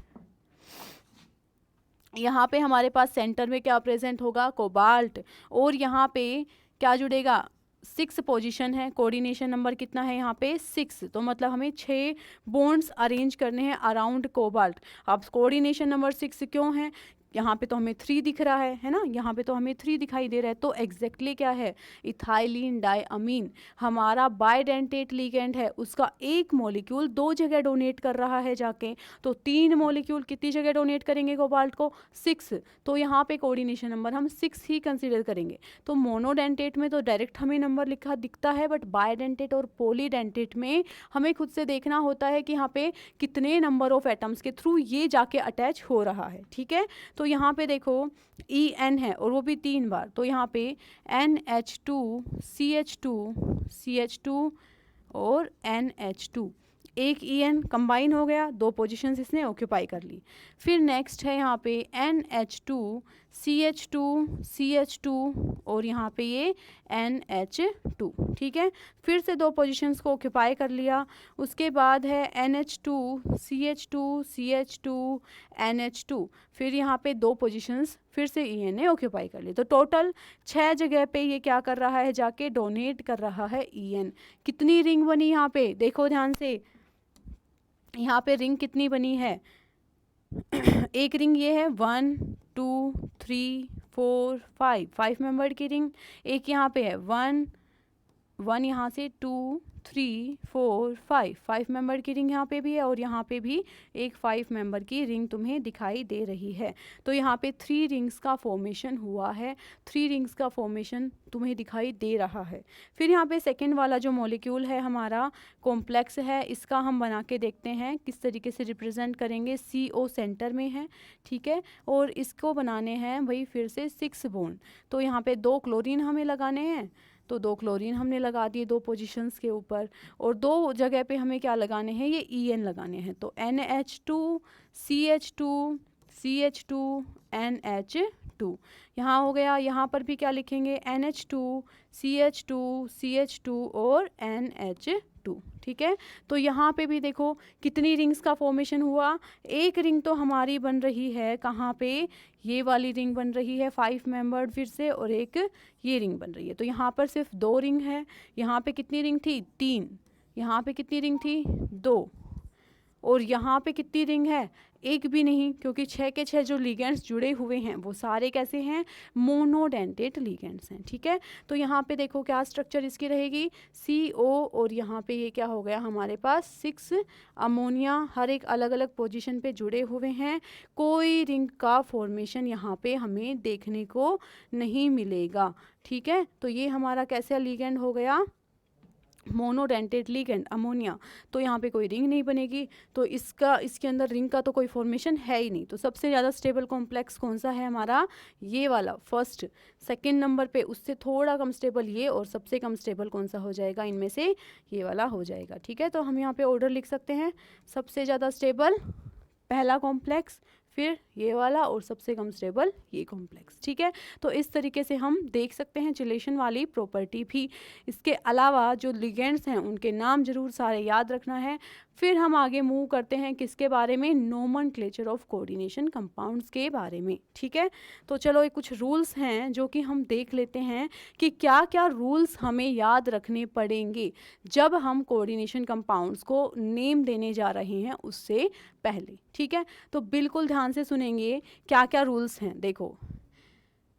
यहाँ पे हमारे पास सेंटर में क्या प्रेजेंट होगा, कोबाल्ट, और यहाँ पे क्या जुड़ेगा, 6 पोजीशन है, कोऑर्डिनेशन नंबर कितना है यहाँ पे 6, तो मतलब हमें 6 बॉन्ड्स अरेंज करने हैं अराउंड कोबाल्ट। अब कोऑर्डिनेशन नंबर 6 क्यों है, यहाँ पे तो हमें 3 दिख रहा है ना, यहाँ पे तो हमें 3 दिखाई दे रहा है, तो एग्जैक्टली क्या है, इथाइलिन डायअमीन हमारा बाइडेंटेट लिगेंड है, उसका एक मॉलिक्यूल 2 जगह डोनेट कर रहा है जाके, तो 3 मॉलिक्यूल कितनी जगह डोनेट करेंगे कोबाल्ट को, 6, तो यहाँ पे कोऑर्डिनेशन नंबर हम 6 ही कंसिडर करेंगे। तो मोनोडेंटेट में तो डायरेक्ट हमें नंबर लिखा दिखता है, बट बाइडेंटेट और पॉलीडेंटेट में हमें खुद से देखना होता है कि यहाँ पे कितने नंबर ऑफ एटम्स के थ्रू ये जाके अटैच हो रहा है। ठीक है, तो यहाँ पे देखो EN है और वो भी 3 बार, तो यहाँ पे NH2 CH2 और NH2, एक EN कंबाइन हो गया, 2 पोजीशंस इसने ऑक्यूपाई कर ली। फिर नेक्स्ट है यहाँ पे NH2 CH2 और यहाँ पे ये NH2। ठीक है, फिर से 2 पोजीशंस को ऑक्यूपाई कर लिया। उसके बाद है NH2 CH2 NH2, फिर यहाँ पे 2 पोजीशंस फिर से EN ने ऑक्यूपाई कर ली। तो टोटल 6 जगह पे ये क्या कर रहा है, जाके डोनेट कर रहा है EN। कितनी रिंग बनी यहाँ पे, देखो ध्यान से, यहाँ पे रिंग कितनी बनी है, एक रिंग ये है 1 2 3 4 5 मेंबर्ड की रिंग, एक यहाँ पे है 1 यहाँ से 2 3 4 5 मेंबर की रिंग यहाँ पे भी है और यहाँ पे भी एक 5 मेंबर की रिंग तुम्हें दिखाई दे रही है। तो यहाँ पे 3 रिंग्स का फॉर्मेशन हुआ है, 3 रिंग्स का फॉर्मेशन तुम्हें दिखाई दे रहा है। फिर यहाँ पे सेकंड वाला जो मॉलिक्यूल है हमारा कॉम्प्लेक्स है, इसका हम बना के देखते हैं किस तरीके से रिप्रेजेंट करेंगे। CO सेंटर में है, ठीक है, और इसको बनाने हैं भाई फिर से 6 बॉन्ड। तो यहाँ पे 2 क्लोरीन हमें लगाने हैं, तो 2 क्लोरीन हमने लगा दिए 2 पोजीशंस के ऊपर, और 2 जगह पे हमें क्या लगाने हैं, ये EN लगाने हैं। तो NH2 CH2 CH2 NH2 यहाँ हो गया। यहाँ पर भी क्या लिखेंगे, NH2 CH2 CH2 और NH2, ठीक है। तो यहाँ पे भी देखो कितनी रिंग्स का फॉर्मेशन हुआ। एक रिंग तो हमारी बन रही है कहाँ पे, ये वाली रिंग बन रही है 5 मेंबर्ड फिर से, और एक ये रिंग बन रही है। तो यहाँ पर सिर्फ 2 रिंग है। यहाँ पे कितनी रिंग थी, 3। यहाँ पे कितनी रिंग थी, 2। और यहाँ पे कितनी रिंग है, एक भी नहीं, क्योंकि 6 के 6 जो लिगेंड्स जुड़े हुए हैं वो सारे कैसे हैं, मोनोडेंटेट लिगेंड्स हैं, ठीक है। तो यहाँ पे देखो क्या स्ट्रक्चर इसकी रहेगी, CO, और यहाँ पे ये क्या हो गया हमारे पास 6 अमोनिया, हर एक अलग अलग पोजीशन पे जुड़े हुए हैं। कोई रिंग का फॉर्मेशन यहाँ पे हमें देखने को नहीं मिलेगा, ठीक है। तो ये हमारा कैसा लिगेंड हो गया, मोनोडेंटेट लिगेंड अमोनिया। तो यहाँ पे कोई रिंग नहीं बनेगी, तो इसके अंदर रिंग का तो कोई फॉर्मेशन है ही नहीं। तो सबसे ज़्यादा स्टेबल कॉम्प्लेक्स कौन सा है हमारा, ये वाला फर्स्ट। सेकंड नंबर पे उससे थोड़ा कम स्टेबल ये, और सबसे कम स्टेबल कौन सा हो जाएगा इनमें से, ये वाला हो जाएगा, ठीक है। तो हम यहाँ पे ऑर्डर लिख सकते हैं, सबसे ज़्यादा स्टेबल पहला कॉम्प्लेक्स, फिर ये वाला, और सबसे कम स्टेबल ये कॉम्प्लेक्स, ठीक है। तो इस तरीके से हम देख सकते हैं चिलेशन वाली प्रॉपर्टी भी। इसके अलावा जो लिगेंड्स हैं उनके नाम जरूर सारे याद रखना है। फिर हम आगे मूव करते हैं किसके बारे में, नोमेनक्लेचर ऑफ कोऑर्डिनेशन कंपाउंड्स के बारे में, ठीक है। तो चलो ये कुछ रूल्स हैं जो कि हम देख लेते हैं कि क्या क्या रूल्स हमें याद रखने पड़ेंगे जब हम कोऑर्डिनेशन कंपाउंड्स को नेम देने जा रहे हैं उससे पहले, ठीक है। तो बिल्कुल ध्यान से सुनेंगे क्या क्या रूल्स हैं। देखो,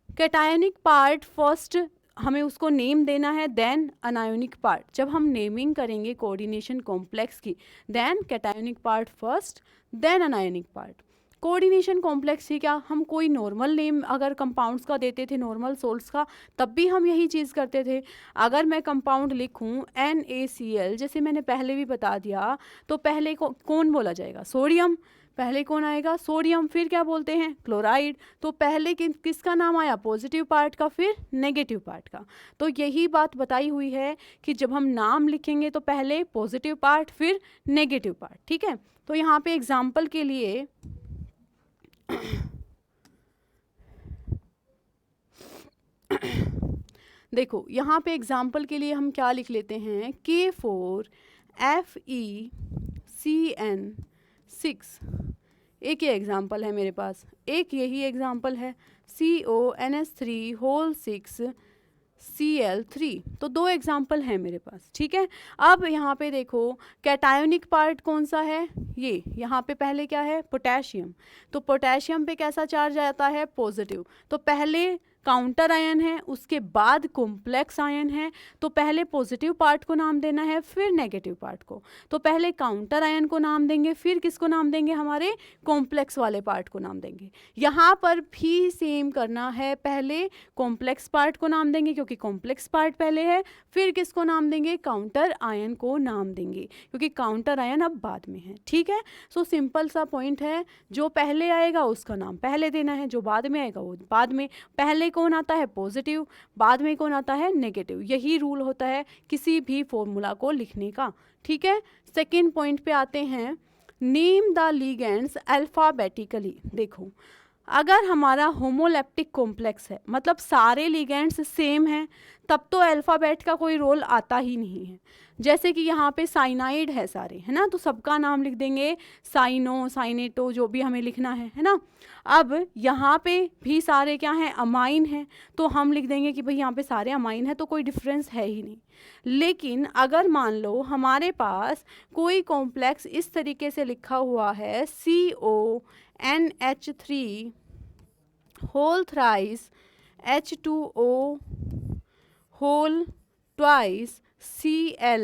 कैटायनिक पार्ट फर्स्ट हमें उसको नेम देना है, देन अनायोनिक पार्ट। जब हम नेमिंग करेंगे कोऑर्डिनेशन कॉम्प्लेक्स की, then cationic part first, then anionic part. Coordination complex ही क्या, हम कोई नॉर्मल नेम अगर कंपाउंड्स का देते थे, नॉर्मल सोल्ट्स का, तब भी हम यही चीज़ करते थे। अगर मैं कंपाउंड लिखूं NaCl, जैसे मैंने पहले भी बता दिया, तो पहले कौन बोला जाएगा, सोडियम। पहले कौन आएगा, सोडियम। फिर क्या बोलते हैं, क्लोराइड। तो पहले किसका नाम आया, पॉजिटिव पार्ट का, फिर नेगेटिव पार्ट का। तो यही बात बताई हुई है कि जब हम नाम लिखेंगे तो पहले पॉजिटिव पार्ट फिर नेगेटिव पार्ट, ठीक है। तो यहाँ पे एग्जाम्पल के लिए देखो, यहाँ पे एग्जाम्पल के लिए हम क्या लिख लेते हैं, K4FeCN6, एक ये एग्जाम्पल है मेरे पास, एक यही एग्जाम्पल है CONS3(6)Cl3। तो 2 एग्जाम्पल हैं मेरे पास, ठीक है। अब यहाँ पे देखो कैटायोनिक पार्ट कौन सा है, ये यहाँ पे पहले क्या है, पोटेशियम। तो पोटेशियम पे कैसा चार्ज आता है, पॉजिटिव। तो पहले काउंटर आयन है, उसके बाद कॉम्प्लेक्स आयन है। तो पहले पॉजिटिव पार्ट को नाम देना है, फिर नेगेटिव पार्ट को। तो पहले काउंटर आयन को नाम देंगे, फिर किसको नाम देंगे, हमारे कॉम्प्लेक्स वाले पार्ट को नाम देंगे। यहाँ पर भी सेम करना है, पहले कॉम्प्लेक्स पार्ट को नाम देंगे क्योंकि कॉम्प्लेक्स पार्ट पहले है, फिर किसको नाम देंगे, काउंटर आयन को नाम देंगे क्योंकि काउंटर आयन अब बाद में है, ठीक है। सो सिंपल सा पॉइंट है, जो पहले आएगा उसका नाम पहले देना है, जो बाद में आएगा वो बाद में। पहले कौन आता है, पॉजिटिव, बाद में कौन आता है, नेगेटिव। यही रूल होता है किसी भी फॉर्मूला को लिखने का, ठीक है। सेकेंड पॉइंट पे आते हैं, नेम द लिगेंड्स अल्फाबेटिकली। देखो, अगर हमारा होमोलेप्टिक कॉम्प्लेक्स है, मतलब सारे लिगेंड्स सेम हैं, तब तो अल्फ़ाबेट का कोई रोल आता ही नहीं है। जैसे कि यहाँ पे साइनाइड है सारे, है ना, तो सबका नाम लिख देंगे साइनो, साइनेटो, जो भी हमें लिखना है ना। अब यहाँ पे भी सारे क्या हैं, अमाइन हैं, तो हम लिख देंगे कि भाई यहाँ पे सारे अमाइन है, तो कोई डिफरेंस है ही नहीं। लेकिन अगर मान लो हमारे पास कोई कॉम्प्लेक्स इस तरीके से लिखा हुआ है, CONH3 whole thrice H2O whole twice Cl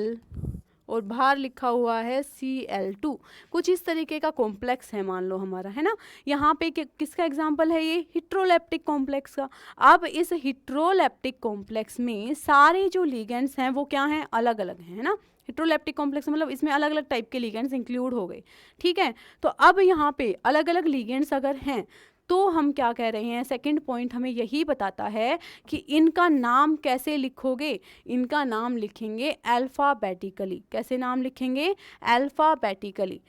और बाहर लिखा हुआ है Cl2। कुछ इस तरीके का कॉम्प्लेक्स है मान लो हमारा, है ना। यहाँ पे किसका एग्जाम्पल है ये, हिट्रोलेप्टिक कॉम्प्लेक्स का। अब इस हिट्रोलेप्टिक कॉम्प्लेक्स में सारे जो लिगेंड्स हैं वो क्या हैं, अलग अलग हैं, है ना। हिट्रोलेप्टिक कॉम्प्लेक्स मतलब इसमें अलग अलग टाइप के लिगेंड्स इंक्लूड हो गए, ठीक है। तो अब यहाँ पे अलग अलग लिगेंड्स अगर हैं तो हम क्या कह रहे हैं, सेकंड पॉइंट हमें यही बताता है कि इनका नाम कैसे लिखोगे। इनका नाम लिखेंगे अल्फ़ाबेटिकली। कैसे नाम लिखेंगे, अल्फ़ाबेटिकली।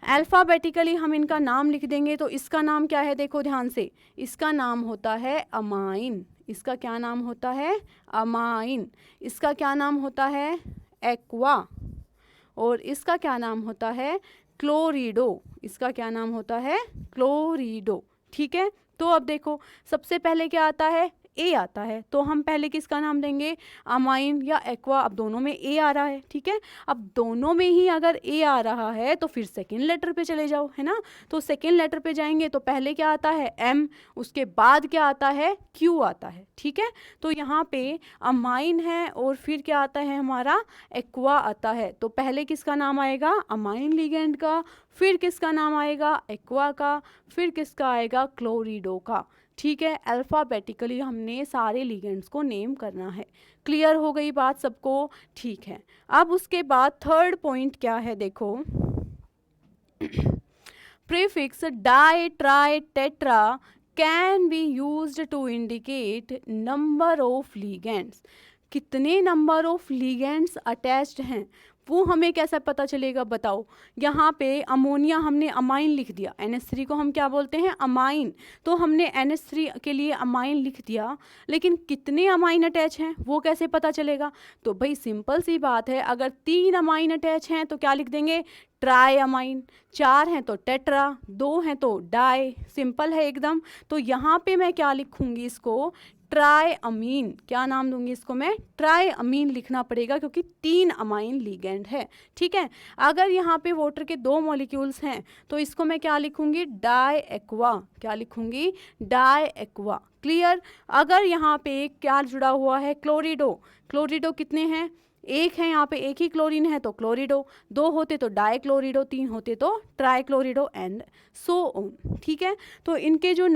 अल्फ़ाबेटिकली हम इनका नाम लिख देंगे तो इसका नाम क्या है, देखो ध्यान से, इसका नाम होता है अमाइन। इसका क्या नाम होता है, अमाइन। इसका क्या नाम होता है, एक्वा। और इसका क्या नाम होता है, क्लोरिडो। इसका क्या नाम होता है, क्लोरिडो, ठीक है। तो अब देखो सबसे पहले क्या आता है, ए आता है, तो हम पहले किसका नाम देंगे, अमाइन या एक्वा। अब दोनों में ए आ रहा है, ठीक है। अब दोनों में ही अगर ए आ रहा है तो फिर सेकेंड लेटर पे चले जाओ, है ना। तो सेकेंड लेटर पे जाएंगे तो पहले क्या आता है, एम, उसके बाद क्या आता है, क्यू आता है, ठीक है। तो यहाँ पे अमाइन है और फिर क्या आता है हमारा, एक्वा आता है। तो पहले किसका नाम आएगा, अमाइन लिगेंड का, फिर किसका नाम आएगा, एक्वा का, फिर किसका आएगा, क्लोरिडो का, ठीक है। अल्फ़ाबेटिकली हमने सारे लिगेंड्स को नेम करना है। क्लियर हो गई बात सबको, ठीक है। अब उसके बाद थर्ड पॉइंट क्या है, देखो prefix di, tri, tetra can be used to indicate number of ligands. कितने नंबर ऑफ लिगेंड्स अटैच्ड हैं वो हमें कैसे पता चलेगा, बताओ। यहाँ पे अमोनिया हमने अमाइन लिख दिया, NH3 को हम क्या बोलते हैं, अमाइन। तो हमने NH3 के लिए अमाइन लिख दिया, लेकिन कितने अमाइन अटैच हैं वो कैसे पता चलेगा। तो भाई सिंपल सी बात है, अगर 3 अमाइन अटैच हैं तो क्या लिख देंगे, ट्राई अमाइन। 4 हैं तो टेट्रा, 2 हैं तो डाई, सिंपल है एकदम। तो यहाँ पे मैं क्या लिखूंगी, इसको ट्राई अमीन। क्या नाम दूंगी इसको मैं, ट्राई अमीन लिखना पड़ेगा क्योंकि 3 अमाइन लिगेंड है, ठीक है। अगर यहाँ पे वाटर के 2 मॉलिक्यूल्स हैं तो इसको मैं क्या लिखूंगी, डाई एक्वा। क्या लिखूंगी, डाई एक्वा, क्लियर। अगर यहाँ पे क्या जुड़ा हुआ है, क्लोरिडो। क्लोरिडो कितने हैं, एक है, यहाँ पे एक ही क्लोरीन है तो क्लोरिडो, 2 होते तो डाई क्लोरिडो, 3 होते तो ट्राई क्लोरिडो एंड सो ऑन, ठीक है। तो इनके जो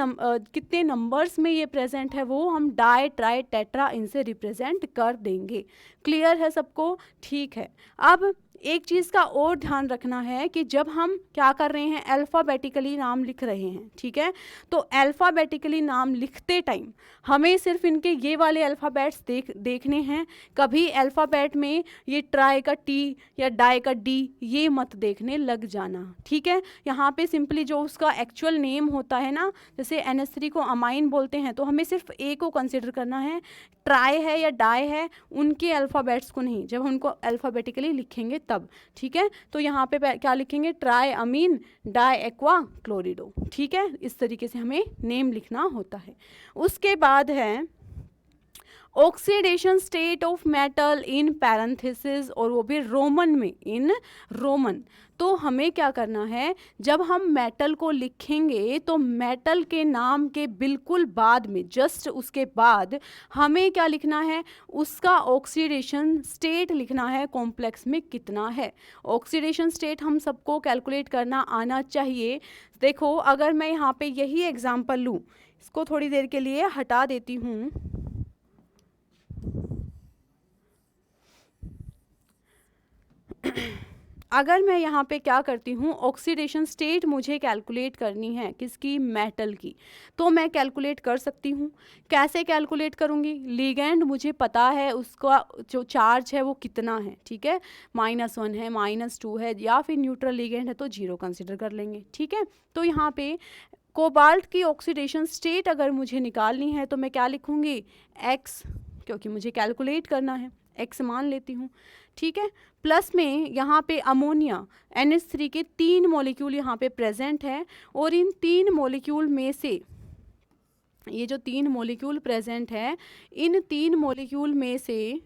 कितने नंबर्स में ये प्रेजेंट है वो हम डाई, ट्राई, टेट्रा इनसे रिप्रेजेंट कर देंगे। क्लियर है सबको, ठीक है। अब एक चीज़ का और ध्यान रखना है कि जब हम क्या कर रहे हैं, अल्फ़ाबेटिकली नाम लिख रहे हैं, ठीक है। तो अल्फ़ाबेटिकली नाम लिखते टाइम हमें सिर्फ इनके ये वाले अल्फ़ाबेट्स देखने हैं। कभी अल्फ़ाबेट में ये ट्राई का टी या डाई का डी ये मत देखने लग जाना, ठीक है। यहाँ पे सिंपली जो उसका एक्चुअल नेम होता है ना, जैसे NH3 को अमाइन बोलते हैं तो हमें सिर्फ ए को कंसिडर करना है, ट्राई है या डाई है उनके अल्फ़ाबेट्स को नहीं, जब उनको अल्फ़ाबेटिकली लिखेंगे तब, ठीक है। तो यहाँ पे क्या लिखेंगे, ट्राई अमीन, डाई एक्वा, क्लोरिडो, ठीक है। इस तरीके से हमें नेम लिखना होता है। उसके बाद है oxidation state of metal in parenthesis, और वो भी रोमन में, इन रोमन। तो हमें क्या करना है, जब हम मेटल को लिखेंगे तो मेटल के नाम के बिल्कुल बाद में, जस्ट उसके बाद हमें क्या लिखना है, उसका ऑक्सीडेशन स्टेट लिखना है, कॉम्प्लेक्स में कितना है। ऑक्सीडेशन स्टेट हम सबको कैलकुलेट करना आना चाहिए। देखो अगर मैं यहाँ पे यही एग्जाम्पल लूँ, इसको थोड़ी देर के लिए हटा देती हूँ। अगर मैं यहाँ पे क्या करती हूँ, ऑक्सीडेशन स्टेट मुझे कैलकुलेट करनी है किसकी, मेटल की, तो मैं कैलकुलेट कर सकती हूँ। कैसे कैलकुलेट करूँगी, लिगेंड मुझे पता है उसका जो चार्ज है वो कितना है, ठीक है, -1 है, -2 है, या फिर न्यूट्रल लिगेंड है तो 0 कंसिडर कर लेंगे, ठीक है। तो यहाँ पे कोबाल्ट की ऑक्सीडेशन स्टेट अगर मुझे निकालनी है तो मैं क्या लिखूँगी, x, क्योंकि मुझे कैलकुलेट करना है, x मान लेती हूँ, ठीक है। प्लस में यहाँ पे अमोनिया NH3 के 3 मॉलिक्यूल यहाँ पे प्रेजेंट है, और इन 3 मॉलिक्यूल में से ये जो 3 मॉलिक्यूल प्रेजेंट है, इन 3 मॉलिक्यूल में से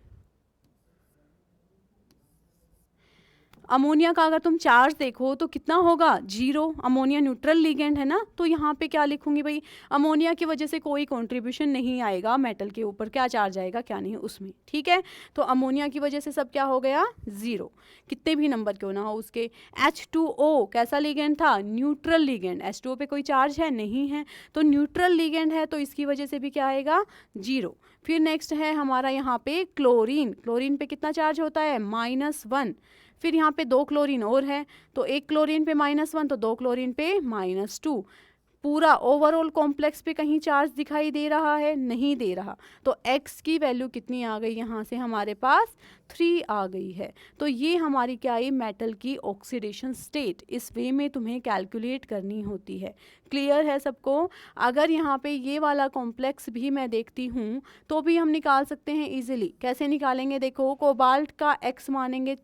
अमोनिया का अगर तुम चार्ज देखो तो कितना होगा 0, अमोनिया न्यूट्रल लिगेंड है ना, तो यहाँ पे क्या लिखूंगी भाई, अमोनिया की वजह से कोई कंट्रीब्यूशन नहीं आएगा मेटल के ऊपर, क्या चार्ज आएगा क्या नहीं उसमें, ठीक है। तो अमोनिया की वजह से सब क्या हो गया 0, कितने भी नंबर क्यों ना हो उसके। H2O कैसा लिगेंड था, न्यूट्रल लिगेंड, H2O पे कोई चार्ज है नहीं है, तो न्यूट्रल लिगेंड है तो इसकी वजह से भी क्या आएगा 0। फिर नेक्स्ट है हमारा यहाँ पे क्लोरीन, क्लोरीन पे कितना चार्ज होता है -1। फिर यहाँ पे 2 क्लोरीन और है, तो एक क्लोरीन पे -1 तो 2 क्लोरीन पे -2। पूरा ओवरऑल कॉम्प्लेक्स पे कहीं चार्ज दिखाई दे रहा है, नहीं दे रहा, तो x की वैल्यू कितनी आ गई यहाँ से हमारे पास 3 आ गई है। तो ये हमारी क्या आई, मेटल की ऑक्सीडेशन स्टेट, इस वे में तुम्हें कैलकुलेट करनी होती है। क्लियर है सबको। अगर यहाँ पे ये वाला कॉम्प्लेक्स भी मैं देखती हूँ तो भी हम निकाल सकते हैं इजीली। कैसे निकालेंगे, देखो कोबाल्ट का x मानेंगे,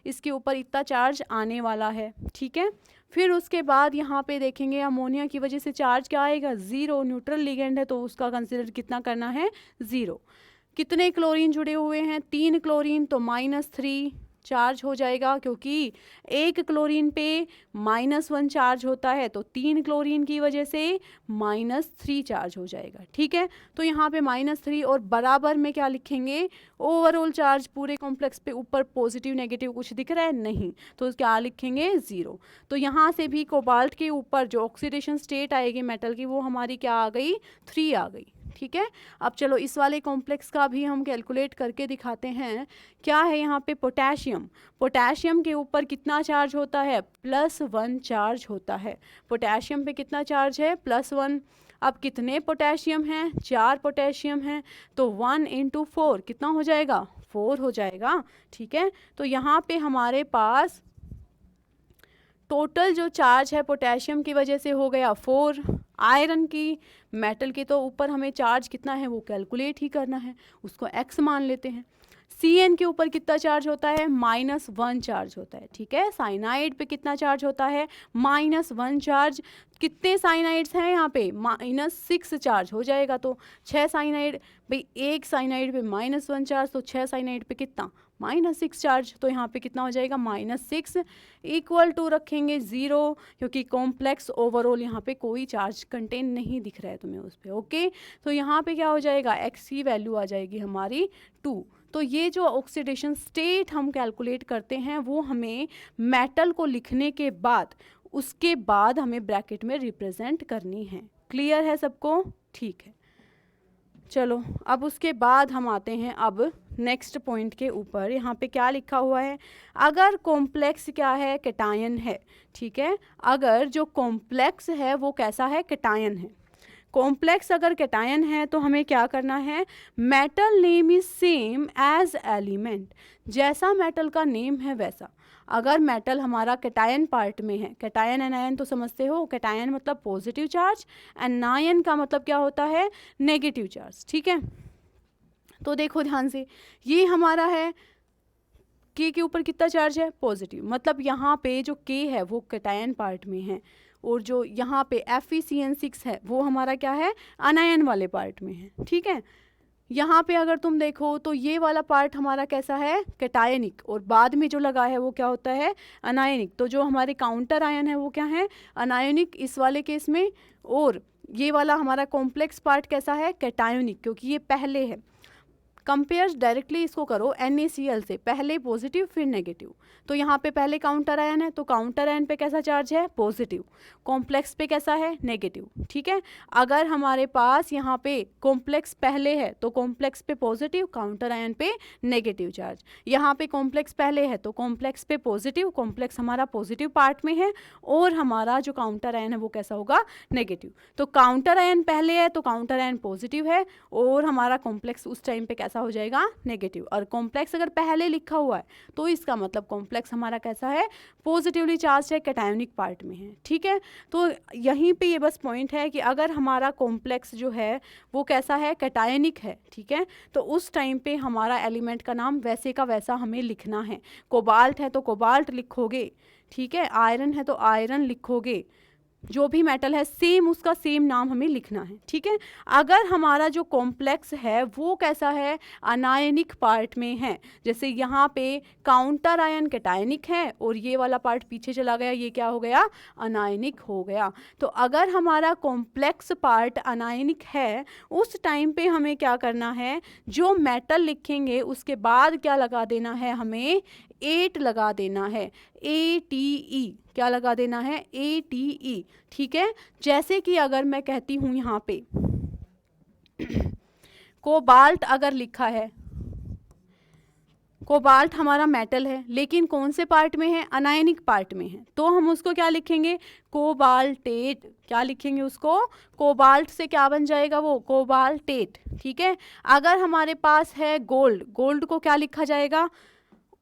इसके ऊपर इतना चार्ज आने वाला है, ठीक है। फिर उसके बाद यहाँ पे देखेंगे अमोनिया की वजह से चार्ज क्या आएगा 0, न्यूट्रल लिगेंड है तो उसका कंसिडर कितना करना है 0। कितने क्लोरीन जुड़े हुए हैं, 3 क्लोरीन, तो -3 चार्ज हो जाएगा, क्योंकि एक क्लोरीन पे -1 चार्ज होता है, तो 3 क्लोरीन की वजह से -3 चार्ज हो जाएगा, ठीक है। तो यहाँ पे -3 और बराबर में क्या लिखेंगे, ओवरऑल चार्ज पूरे कॉम्प्लेक्स पे ऊपर पॉजिटिव नेगेटिव कुछ दिख रहा है नहीं, तो क्या लिखेंगे 0। तो यहाँ से भी कोबाल्ट के ऊपर जो ऑक्सीडेशन स्टेट आएगी मेटल की वो हमारी क्या आ गई 3 आ गई, ठीक है। अब चलो इस वाले कॉम्प्लेक्स का भी हम कैलकुलेट करके दिखाते हैं। क्या है यहाँ पे पोटेशियम, पोटेशियम के ऊपर कितना चार्ज होता है +1 चार्ज होता है। पोटेशियम पे कितना चार्ज है +1। अब कितने पोटेशियम हैं, 4 पोटेशियम हैं, तो 1 × 4 कितना हो जाएगा 4 हो जाएगा, ठीक है। तो यहाँ पे हमारे पास टोटल जो चार्ज है पोटेशियम की वजह से हो गया 4। आयरन की, मेटल के तो ऊपर हमें चार्ज कितना है वो कैलकुलेट ही करना है, उसको x मान लेते हैं। Cn के ऊपर कितना चार्ज होता है -1 चार्ज होता है, ठीक है। साइनाइड पे कितना चार्ज होता है -1 चार्ज। कितने साइनाइड्स हैं यहाँ पे -6 चार्ज हो जाएगा, तो 6 साइनाइड, भाई एक साइनाइड पे -1 चार्ज, तो 6 साइनाइड पे कितना -6 चार्ज, तो यहाँ पे कितना हो जाएगा -6 इक्वल टू रखेंगे 0, क्योंकि कॉम्प्लेक्स ओवरऑल यहाँ पे कोई चार्ज कंटेन नहीं दिख रहा है तुम्हें उस पर, ओके। तो यहाँ पे क्या हो जाएगा x की वैल्यू आ जाएगी हमारी 2। तो ये जो ऑक्सीडेशन स्टेट हम कैलकुलेट करते हैं वो हमें मेटल को लिखने के बाद उसके बाद हमें ब्रैकेट में रिप्रेजेंट करनी है। क्लियर है सबको, ठीक है। चलो अब उसके बाद हम आते हैं अब नेक्स्ट पॉइंट के ऊपर। यहाँ पे क्या लिखा हुआ है, अगर कॉम्प्लेक्स क्या है कैटायन है, ठीक है। अगर जो कॉम्प्लेक्स है वो कैसा है कैटायन है, कॉम्प्लेक्स अगर कैटायन है तो हमें क्या करना है, metal name is same as element, जैसा मेटल का नेम है वैसा। अगर मेटल हमारा कैटायन पार्ट में है, कैटायन एनायन तो समझते हो, कैटायन मतलब पॉजिटिव चार्ज, एनायन का मतलब क्या होता है नेगेटिव चार्ज, ठीक है। तो देखो ध्यान से, ये हमारा है के ऊपर कितना चार्ज है पॉजिटिव, मतलब यहाँ पे जो के है वो कैटायन पार्ट में है, और जो यहाँ पे FeCN6 है वो हमारा क्या है अनायन वाले पार्ट में है, ठीक है। यहाँ पे अगर तुम देखो तो ये वाला पार्ट हमारा कैसा है कैटायनिक, और बाद में जो लगा है वो क्या होता है अनायनिक। तो जो हमारे काउंटर आयन है वो क्या है अनायनिक इस वाले केस में, और ये वाला हमारा कॉम्प्लेक्स पार्ट कैसा है कैटायोनिक, क्योंकि ये पहले है। कंपेयर डायरेक्टली इसको करो NaCl से, पहले पॉजिटिव फिर नेगेटिव। तो यहाँ पे पहले काउंटर आयन है तो काउंटर आयन पे कैसा चार्ज है पॉजिटिव, कॉम्प्लेक्स पे कैसा है नेगेटिव, ठीक है। अगर हमारे पास यहाँ पे कॉम्प्लेक्स पहले है तो कॉम्प्लेक्स पे पॉजिटिव, काउंटर आयन पे नेगेटिव चार्ज। यहाँ पे कॉम्प्लेक्स पहले है तो कॉम्प्लेक्स पे पॉजिटिव, कॉम्प्लेक्स हमारा पॉजिटिव पार्ट में है, और हमारा जो काउंटर आयन है वो कैसा होगा नेगेटिव। तो काउंटर आयन पहले है तो काउंटर आयन पॉजिटिव है, और हमारा कॉम्प्लेक्स उस टाइम पे कैसा हो जाएगा नेगेटिव। और कॉम्प्लेक्स अगर पहले लिखा हुआ है तो इसका मतलब कॉम्प्लेक्स हमारा कैसा है पॉजिटिवली चार्ज है, कैटायोनिक पार्ट में है, ठीक है। तो यहीं पे ये बस पॉइंट है कि अगर हमारा कॉम्प्लेक्स जो है वो कैसा है कैटायोनिक है, ठीक है, तो उस टाइम पे हमारा एलिमेंट का नाम वैसे का वैसा हमें लिखना है। कोबाल्ट है तो कोबाल्ट लिखोगे, ठीक है, आयरन है तो आयरन लिखोगे, जो भी मेटल है सेम उसका सेम नाम हमें लिखना है, ठीक है। अगर हमारा जो कॉम्प्लेक्स है वो कैसा है, अनायनिक पार्ट में है, जैसे यहाँ पे काउंटर आयन कैटायनिक है और ये वाला पार्ट पीछे चला गया, ये क्या हो गया, अनायनिक हो गया। तो अगर हमारा कॉम्प्लेक्स पार्ट अनायनिक है उस टाइम पे हमें क्या करना है, जो मेटल लिखेंगे उसके बाद क्या लगा देना है, हमें 8 लगा देना है, ATE क्या लगा देना है, ATE, ठीक है। जैसे कि अगर मैं कहती हूँ यहाँ पे कोबाल्ट अगर लिखा है, कोबाल्ट हमारा मेटल है लेकिन कौन से पार्ट में है, अनायनिक पार्ट में है, तो हम उसको क्या लिखेंगे, कोबाल्टेट, क्या लिखेंगे उसको, कोबाल्ट से क्या बन जाएगा वो, कोबाल्टेट, ठीक है। अगर हमारे पास है गोल्ड, गोल्ड को क्या लिखा जाएगा,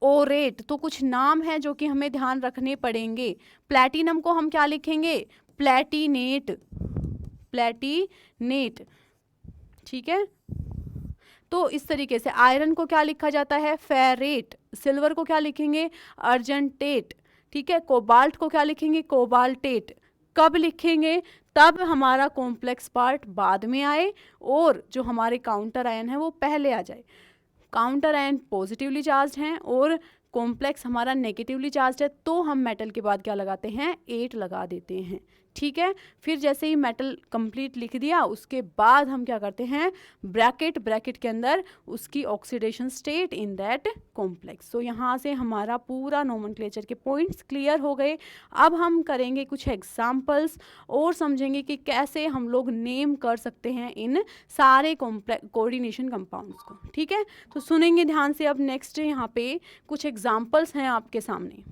ओरेट। तो कुछ नाम है जो कि हमें ध्यान रखने पड़ेंगे। प्लैटिनम को हम क्या लिखेंगे, प्लैटिनेट, प्लैटिनेट, ठीक है। तो इस तरीके से आयरन को क्या लिखा जाता है, फेरेट। सिल्वर को क्या लिखेंगे, अर्जेंटेट, ठीक है। कोबाल्ट को क्या लिखेंगे, कोबाल्टेट। कब लिखेंगे, तब हमारा कॉम्प्लेक्स पार्ट बाद में आए और जो हमारे काउंटर आयन है वो पहले आ जाए। काउंटर आयन पॉजिटिवली चार्ज हैं और कॉम्प्लेक्स हमारा नेगेटिवली चार्ज है, तो हम मेटल के बाद क्या लगाते हैं, 8 लगा देते हैं, ठीक है। फिर जैसे ही मेटल कंप्लीट लिख दिया उसके बाद हम क्या करते हैं, ब्रैकेट, ब्रैकेट के अंदर उसकी oxidation state in that complex. तो यहाँ से हमारा पूरा नोमेनक्लेचर के पॉइंट्स क्लियर हो गए। अब हम करेंगे कुछ एग्जाम्पल्स और समझेंगे कि कैसे हम लोग नेम कर सकते हैं इन सारे कोऑर्डिनेशन कंपाउंड्स को, ठीक है। तो सुनेंगे ध्यान से। अब नेक्स्ट यहाँ पे कुछ एग्जाम्पल्स हैं आपके सामने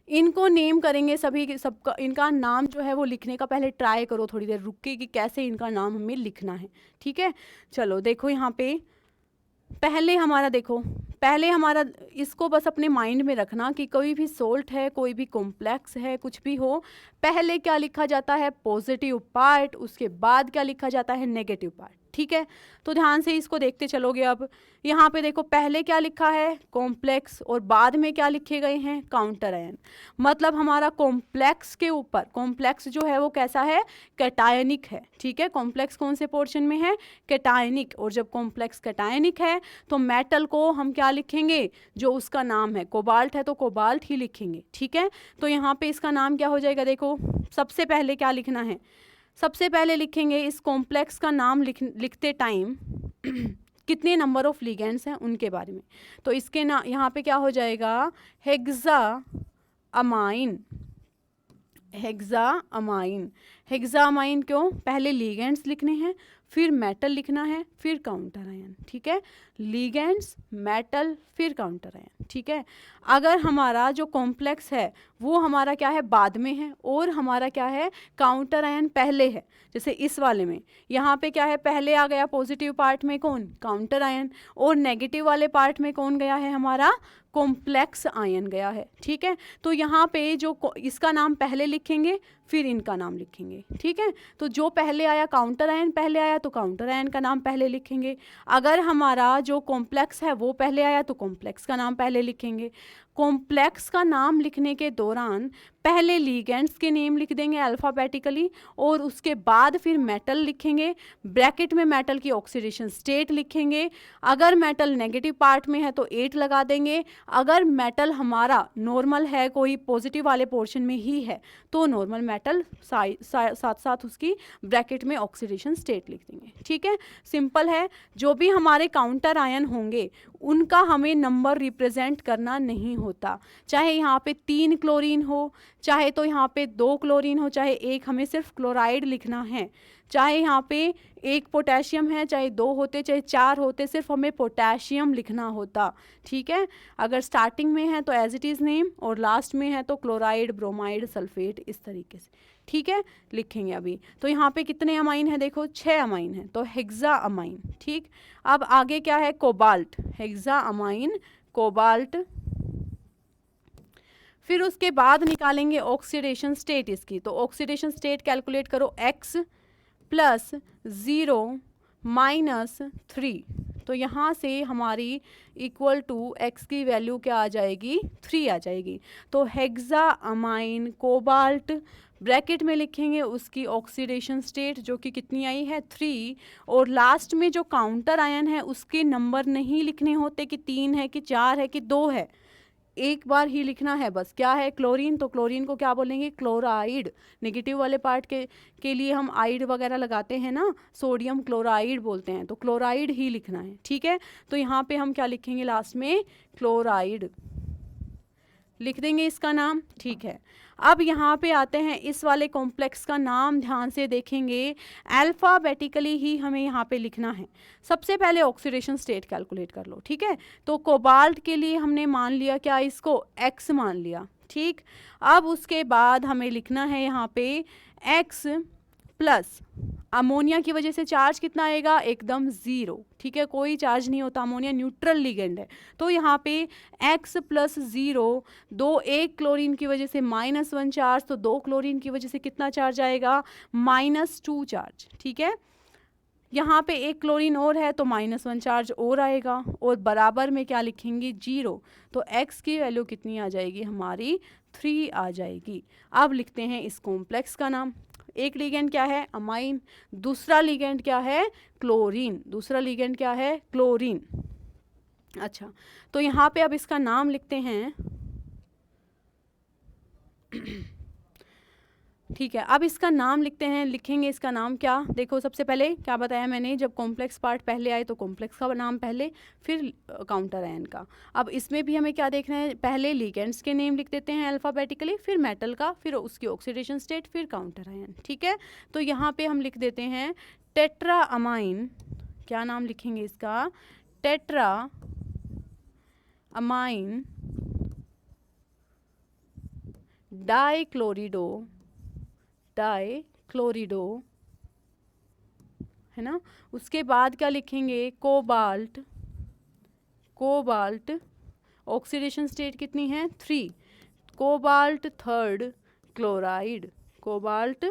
इनको नेम करेंगे सभी सबका। इनका नाम जो है वो लिखने का पहले ट्राई करो, थोड़ी देर रुक के, कि कैसे इनका नाम हमें लिखना है, ठीक है। चलो देखो यहाँ पे पहले हमारा, देखो पहले हमारा, इसको बस अपने माइंड में रखना कि कोई भी सोल्ट है, कोई भी कॉम्प्लेक्स है, कुछ भी हो, पहले क्या लिखा जाता है, पॉजिटिव पार्ट, उसके बाद क्या लिखा जाता है, नेगेटिव पार्ट, ठीक है। तो ध्यान से इसको देखते चलोगे। अब यहाँ पे देखो पहले क्या लिखा है, कॉम्प्लेक्स, और बाद में क्या लिखे गए हैं, काउंटर आयन। मतलब हमारा कॉम्प्लेक्स के ऊपर, कॉम्प्लेक्स जो है वो कैसा है, कैटायनिक है, ठीक है। कॉम्प्लेक्स कौन से पोर्शन में है, कैटायनिक। और जब कॉम्प्लेक्स कैटायनिक है तो मेटल को हम क्या लिखेंगे, जो उसका नाम है, कोबाल्ट है तो कोबाल्ट ही लिखेंगे, ठीक है। तो यहाँ पे इसका नाम क्या हो जाएगा, देखो सबसे पहले क्या लिखना है, सबसे पहले लिखेंगे इस कॉम्प्लेक्स का नाम लिखते टाइम कितने नंबर ऑफ लिगेंड्स हैं उनके बारे में। तो इसके ना यहाँ पे क्या हो जाएगा, hexa amine, hexa amine. Hexa amine क्यों, पहले लिगेंड्स लिखने हैं, फिर मेटल लिखना है, फिर काउंटर आयन, ठीक है। लिगेंड्स, मेटल, फिर काउंटर आयन, ठीक है। अगर हमारा जो कॉम्प्लेक्स है वो हमारा क्या है, बाद में है, और हमारा क्या है, काउंटर आयन पहले है, जैसे इस वाले में यहाँ पे क्या है, पहले आ गया पॉजिटिव पार्ट में कौन, काउंटर आयन, और नेगेटिव वाले पार्ट में कौन गया है, हमारा कॉम्प्लेक्स आयन गया है, ठीक है। तो यहाँ पे जो इसका नाम पहले लिखेंगे फिर इनका नाम लिखेंगे, ठीक है। तो जो पहले आया, काउंटर आयन पहले आया तो काउंटर आयन का नाम पहले लिखेंगे। अगर हमारा जो कॉम्प्लेक्स है वो पहले आया तो कॉम्प्लेक्स का नाम पहले लिखेंगे। कॉम्प्लेक्स का नाम लिखने के दौरान पहले लिगेंड्स के नेम लिख देंगे अल्फ़ाबेटिकली, और उसके बाद फिर मेटल लिखेंगे, ब्रैकेट में मेटल की ऑक्सीडेशन स्टेट लिखेंगे। अगर मेटल नेगेटिव पार्ट में है तो 8 लगा देंगे। अगर मेटल हमारा नॉर्मल है, कोई पॉजिटिव वाले पोर्शन में ही है, तो नॉर्मल मेटल साथ साथ उसकी ब्रैकेट में ऑक्सीडेशन स्टेट लिख देंगे, ठीक है। सिंपल है। जो भी हमारे काउंटर आयन होंगे उनका हमें नंबर रिप्रेजेंट करना नहीं होता, चाहे यहाँ पे 3 क्लोरीन हो, चाहे तो यहाँ पे 2 क्लोरीन हो, चाहे 1, हमें सिर्फ क्लोराइड लिखना है। चाहे यहाँ पे 1 पोटेशियम है, चाहे 2 होते, चाहे 4 होते, सिर्फ हमें पोटेशियम लिखना होता, ठीक है। अगर स्टार्टिंग में है तो एज इट इज़ नेम, और लास्ट में है तो क्लोराइड, ब्रोमाइड, सल्फेट, इस तरीके से, ठीक है, लिखेंगे अभी। तो यहाँ पे कितने अमाइन है, देखो 6 अमाइन है, तो हेक्सा अमाइन, ठीक। अब आगे क्या है, कोबाल्ट, हेक्सा अमाइन कोबाल्ट। फिर उसके बाद निकालेंगे ऑक्सीडेशन स्टेट इसकी। तो ऑक्सीडेशन स्टेट कैलकुलेट करो, X + 0 - 3, तो यहाँ से हमारी इक्वल टू x की वैल्यू क्या आ जाएगी, 3 आ जाएगी। तो हेक्सा अमाइन कोबाल्ट ब्रैकेट में लिखेंगे उसकी ऑक्सीडेशन स्टेट जो कि कितनी आई है, 3, और लास्ट में जो काउंटर आयन है उसके नंबर नहीं लिखने होते कि 3 है कि 4 है कि 2 है, एक बार ही लिखना है बस। क्या है, क्लोरीन, तो क्लोरीन को क्या बोलेंगे, क्लोराइड। नेगेटिव वाले पार्ट के लिए हम आइड वगैरह लगाते हैं ना, सोडियम क्लोराइड बोलते हैं, तो क्लोराइड ही लिखना है, ठीक है। तो यहाँ पे हम क्या लिखेंगे लास्ट में, क्लोराइड लिख देंगे इसका नाम, ठीक है। अब यहाँ पे आते हैं, इस वाले कॉम्प्लेक्स का नाम ध्यान से देखेंगे, अल्फ़ाबेटिकली ही हमें यहाँ पे लिखना है। सबसे पहले ऑक्सीडेशन स्टेट कैलकुलेट कर लो, ठीक है। तो कोबाल्ट के लिए हमने मान लिया क्या, इसको X मान लिया, ठीक। अब उसके बाद हमें लिखना है यहाँ पे X प्लस अमोनिया की वजह से चार्ज कितना आएगा, एकदम 0, ठीक है, कोई चार्ज नहीं होता, अमोनिया न्यूट्रल लिगेंड है। तो यहाँ पे x प्लस 0, 2 1 क्लोरीन की वजह से -1 चार्ज, तो 2 क्लोरीन की वजह से कितना चार्ज आएगा, -2 चार्ज, ठीक है। यहाँ पे 1 क्लोरीन और है तो -1 चार्ज और आएगा, और बराबर में क्या लिखेंगे, 0। तो x की वैल्यू कितनी आ जाएगी हमारी, 3 आ जाएगी। अब लिखते हैं इस कॉम्प्लेक्स का नाम। एक लिगेंड क्या है, अमाइन, दूसरा लिगेंड क्या है, क्लोरीन, दूसरा लिगेंड क्या है, क्लोरीन। अच्छा, तो यहाँ पे अब इसका नाम लिखते हैं ठीक है। अब इसका नाम लिखते हैं, लिखेंगे इसका नाम क्या, देखो सबसे पहले क्या बताया मैंने, जब कॉम्प्लेक्स पार्ट पहले आए तो कॉम्प्लेक्स का नाम पहले, फिर काउंटर आयन का। अब इसमें भी हमें क्या देखना है, पहले लिगेंड्स के नेम लिख देते हैं अल्फ़ाबेटिकली, फिर मेटल का, फिर उसकी ऑक्सीडेशन स्टेट, फिर काउंटर आयन, ठीक है। तो यहाँ पे हम लिख देते हैं टेट्रा अमाइन, क्या नाम लिखेंगे इसका, टेट्रा अमाइन डाइक्लोरिडो, डाइक्लोरिडो, है ना। उसके बाद क्या लिखेंगे, कोबाल्ट, कोबाल्ट ऑक्सीडेशन स्टेट कितनी है, 3, cobalt third chloride, cobalt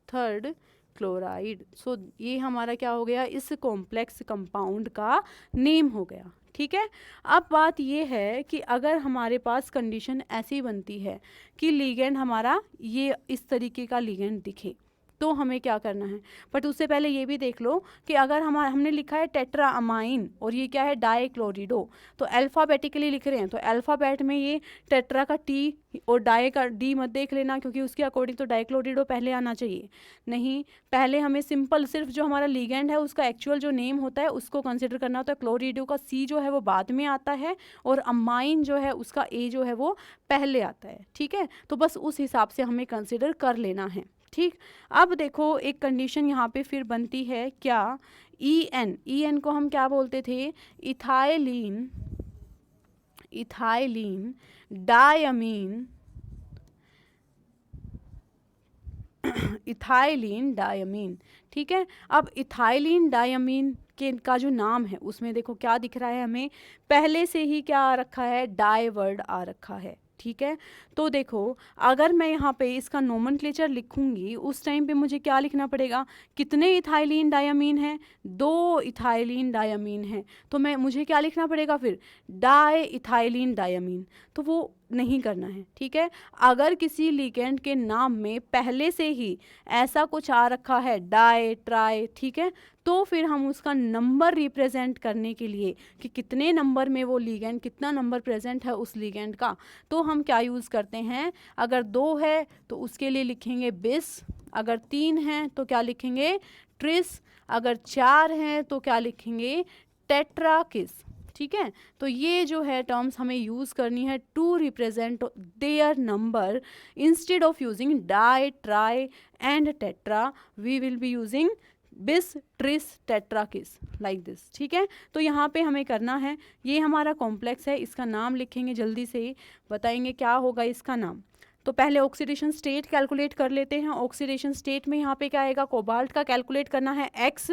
third chloride. So ये हमारा क्या हो गया, इस कॉम्प्लेक्स कंपाउंड का नेम हो गया, ठीक है। अब बात ये है कि अगर हमारे पास कंडीशन ऐसी बनती है कि लिगेंड हमारा ये इस तरीके का लिगेंड दिखे, तो हमें क्या करना है, बट उससे पहले ये भी देख लो कि अगर हमने लिखा है टेट्रा अमाइन और ये क्या है, डाइक्लोरिडो, तो अल्फ़ाबेटिकली लिख रहे हैं, तो अल्फ़ाबेट में ये टेट्रा का टी और डाई का डी मत देख लेना, क्योंकि उसके अकॉर्डिंग तो डाइक्लोरिडो पहले आना चाहिए। नहीं, पहले हमें सिंपल सिर्फ जो हमारा लिगेंड है उसका एक्चुअल जो नेम होता है उसको कंसिडर करना होता है। क्लोरिडो का सी जो है वो बाद में आता है, और अमाइन जो है उसका ए जो है वो पहले आता है, ठीक है। तो बस उस हिसाब से हमें कंसिडर कर लेना है, ठीक। अब देखो एक कंडीशन यहाँ पे फिर बनती है क्या, EN, EN को हम क्या बोलते थे, ethylene, ethylene diamine, ethylene diamine, ठीक है। अब इथाइलिन डायमीन के का जो नाम है उसमें देखो क्या दिख रहा है, हमें पहले से ही क्या आ रखा है, डाई वर्ड आ रखा है, ठीक है। तो देखो अगर मैं यहाँ पे इसका नोमेनक्लेचर लिखूंगी उस टाइम पे मुझे क्या लिखना पड़ेगा, कितने इथाइलिन डायमीन है, 2 इथाइलिन डायमीन है, तो मुझे क्या लिखना पड़ेगा फिर, डाई इथाइलिन डायमीन, तो वो नहीं करना है, ठीक है। अगर किसी लिगेंड के नाम में पहले से ही ऐसा कुछ आ रखा है, डाई, ट्राई, ठीक है, तो फिर हम उसका नंबर रिप्रेजेंट करने के लिए कि कितने नंबर में वो लिगेंड, कितना नंबर प्रेजेंट है उस लिगेंड का, तो हम क्या यूज़ करते हैं, अगर 2 है तो उसके लिए लिखेंगे बिस, अगर 3 है तो क्या लिखेंगे, ट्रिस, अगर 4 हैं तो क्या लिखेंगे, टेट्राकिस, ठीक है। तो ये जो है टर्म्स हमें यूज़ करनी है to represent their number, instead of using di, tri and tetra, we will be using bis, tris, tetrakis, like this, ठीक है। तो यहाँ पे हमें करना है, ये हमारा कॉम्प्लेक्स है, इसका नाम लिखेंगे, जल्दी से बताएंगे क्या होगा इसका नाम। तो पहले ऑक्सीडेशन स्टेट कैलकुलेट कर लेते हैं। ऑक्सीडेशन स्टेट में यहाँ पे क्या आएगा, कोबाल्ट का कैलकुलेट करना है X,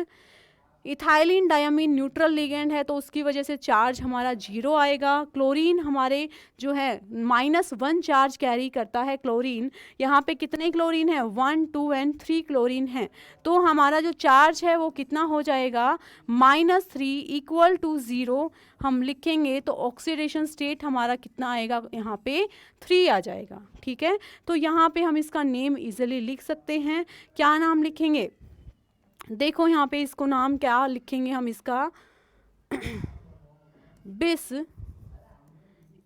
ethylene diamine neutral ligand है तो उसकी वजह से चार्ज हमारा 0 आएगा। क्लोरीन हमारे जो है -1 चार्ज कैरी करता है। क्लोरीन यहाँ पे कितने क्लोरीन है, 1, 2 एंड 3 क्लोरीन है, तो हमारा जो चार्ज है वो कितना हो जाएगा, -3 इक्वल टू 0 हम लिखेंगे तो ऑक्सीडेशन स्टेट हमारा कितना आएगा, यहाँ पे 3 आ जाएगा। ठीक है, तो यहाँ पे हम इसका नेम इजीली लिख सकते हैं। क्या नाम लिखेंगे, देखो यहाँ पे इसको नाम क्या लिखेंगे हम इसका, बिस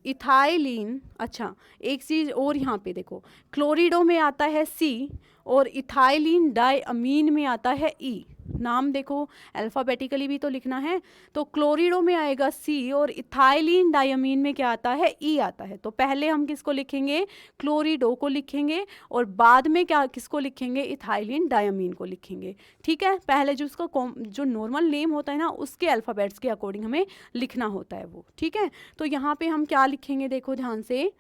इथाइलिन। अच्छा एक चीज़ और यहाँ पे देखो, क्लोरिडो में आता है C और इथाइलिन डायमीन में आता है E। नाम देखो अल्फ़ाबेटिकली भी तो लिखना है, तो क्लोरिडो में आएगा C और इथाइलिन डायमीन में क्या आता है, E आता है। तो पहले हम किसको लिखेंगे, क्लोरिडो को लिखेंगे और बाद में क्या किसको लिखेंगे, इथाइलिन डायमीन को लिखेंगे। ठीक है, पहले जो उसका जो नॉर्मल नेम होता है ना उसके अल्फ़ाबेट्स के अकॉर्डिंग हमें लिखना होता है वो। ठीक है, तो यहाँ पे हम क्या लिखेंगे, देखो ध्यान से,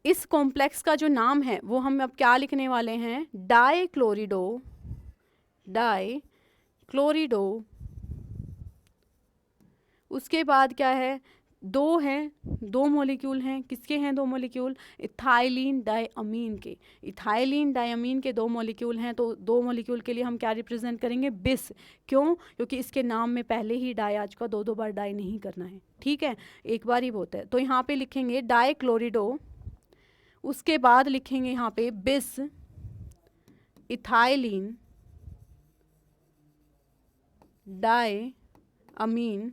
इस कॉम्प्लेक्स का जो नाम है वो हम अब क्या लिखने वाले हैं, डाइक्लोरिडो। उसके बाद क्या है, दो मॉलिक्यूल हैं, किसके हैं 2 मॉलिक्यूल, इथाइलिन डायमीन के। इथाइलिन डायमीन के 2 मॉलिक्यूल हैं, तो 2 मॉलिक्यूल के लिए हम क्या रिप्रेजेंट करेंगे, बिस। क्यों, क्योंकि इसके नाम में पहले ही डाई, आज का 2 बार डाई नहीं करना है। ठीक है, एक बार ही बहुत है। तो यहाँ पे लिखेंगे डाइक्लोरिडो, उसके बाद लिखेंगे यहाँ पे बिस इथाइलिन डायमीन।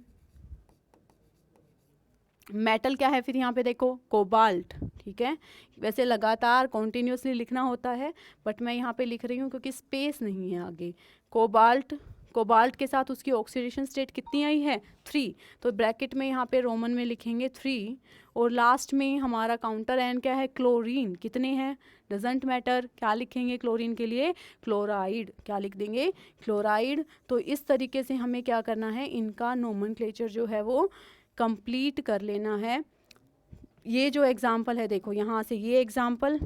मेटल क्या है फिर यहाँ पे देखो, कोबाल्ट। ठीक है, वैसे लगातार कॉन्टिन्यूसली लिखना होता है बट मैं यहाँ पे लिख रही हूँ क्योंकि स्पेस नहीं है आगे। कोबाल्ट के साथ उसकी ऑक्सीडेशन स्टेट कितनी आई है, 3, तो ब्रैकेट में यहाँ पे रोमन में लिखेंगे 3 और लास्ट में हमारा काउंटर एन क्या है, क्लोरीन। कितने हैं, डजेंट मैटर, क्या लिखेंगे क्लोरीन के लिए, क्लोराइड। क्या लिख देंगे, क्लोराइड। तो इस तरीके से हमें क्या करना है, इनका नोमेनक्लेचर जो है वो कंप्लीट कर लेना है। ये जो एग्जाम्पल है देखो, यहाँ से ये एग्जाम्पल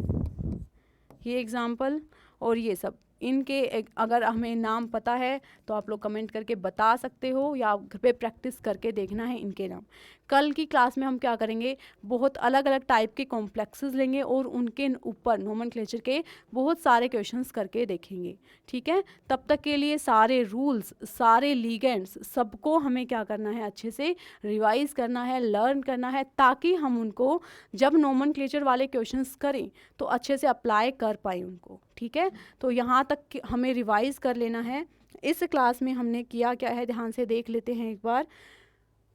और ये सब, इनके अगर हमें नाम पता है तो आप लोग कमेंट करके बता सकते हो या घर पे प्रैक्टिस करके देखना है इनके नाम। कल की क्लास में हम क्या करेंगे, बहुत अलग अलग टाइप के कॉम्प्लेक्सेस लेंगे और उनके ऊपर नोमेनक्लेचर के बहुत सारे क्वेश्चंस करके देखेंगे। ठीक है, तब तक के लिए सारे रूल्स, सारे लीगेंड्स, सबको हमें क्या करना है, अच्छे से रिवाइज करना है, लर्न करना है, ताकि हम उनको जब नोमेनक्लेचर वाले क्वेश्चंस करें तो अच्छे से अप्लाई कर पाए उनको। ठीक है, तो यहाँ तक हमें रिवाइज कर लेना है। इस क्लास में हमने किया क्या है, ध्यान से देख लेते हैं एक बार।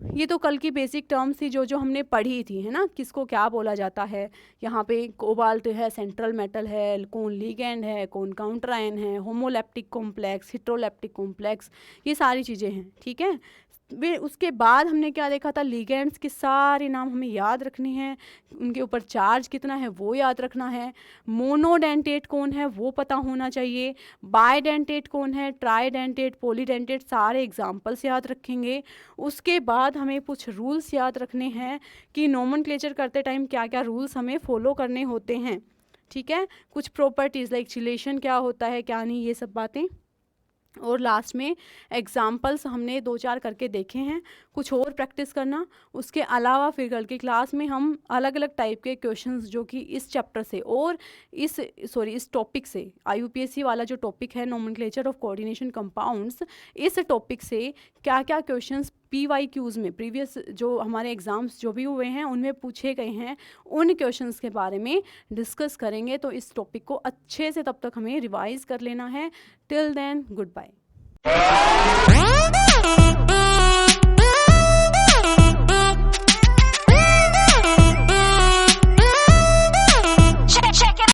ये तो कल की बेसिक टर्म्स थी जो हमने पढ़ी थी, है ना, किसको क्या बोला जाता है। यहाँ पे कोबाल्ट है, सेंट्रल मेटल है, कौन लिगेंड है, कौन काउंटर आयन है, होमोलैप्टिक कॉम्प्लेक्स, हेटेरोलैप्टिक कॉम्प्लेक्स, ये सारी चीज़ें हैं। ठीक है, उसके बाद हमने क्या देखा था, लिगेंड्स के सारे नाम हमें याद रखने हैं, उनके ऊपर चार्ज कितना है वो याद रखना है, मोनोडेंटेट कौन है वो पता होना चाहिए, बायडेंटेट कौन है, ट्राइडेंटेट, पॉलीडेंटेट, सारे एग्जाम्पल्स याद रखेंगे। उसके बाद हमें कुछ रूल्स याद रखने हैं कि नोमेनक्लेचर करते टाइम क्या क्या रूल्स हमें फॉलो करने होते हैं। ठीक है, कुछ प्रॉपर्टीज़ लाइक चिलेशन क्या होता है क्या नहीं, ये सब बातें। और लास्ट में एग्जाम्पल्स हमने 2-4 करके देखे हैं, कुछ और प्रैक्टिस करना। उसके अलावा फिर कल की क्लास में हम अलग अलग टाइप के क्वेश्चंस जो कि इस चैप्टर से और इस टॉपिक से, IUPAC वाला जो टॉपिक है नोमेनक्लेचर ऑफ कोऑर्डिनेशन कंपाउंड्स, इस टॉपिक से क्या क्या क्वेश्चंस PYQs में, प्रीवियस जो हमारे एग्ज़ाम्स जो भी हुए हैं उनमें पूछे गए हैं, उन क्वेश्चंस के बारे में डिस्कस करेंगे। तो इस टॉपिक को अच्छे से तब तक हमें रिवाइज कर लेना है। Till then, good bye.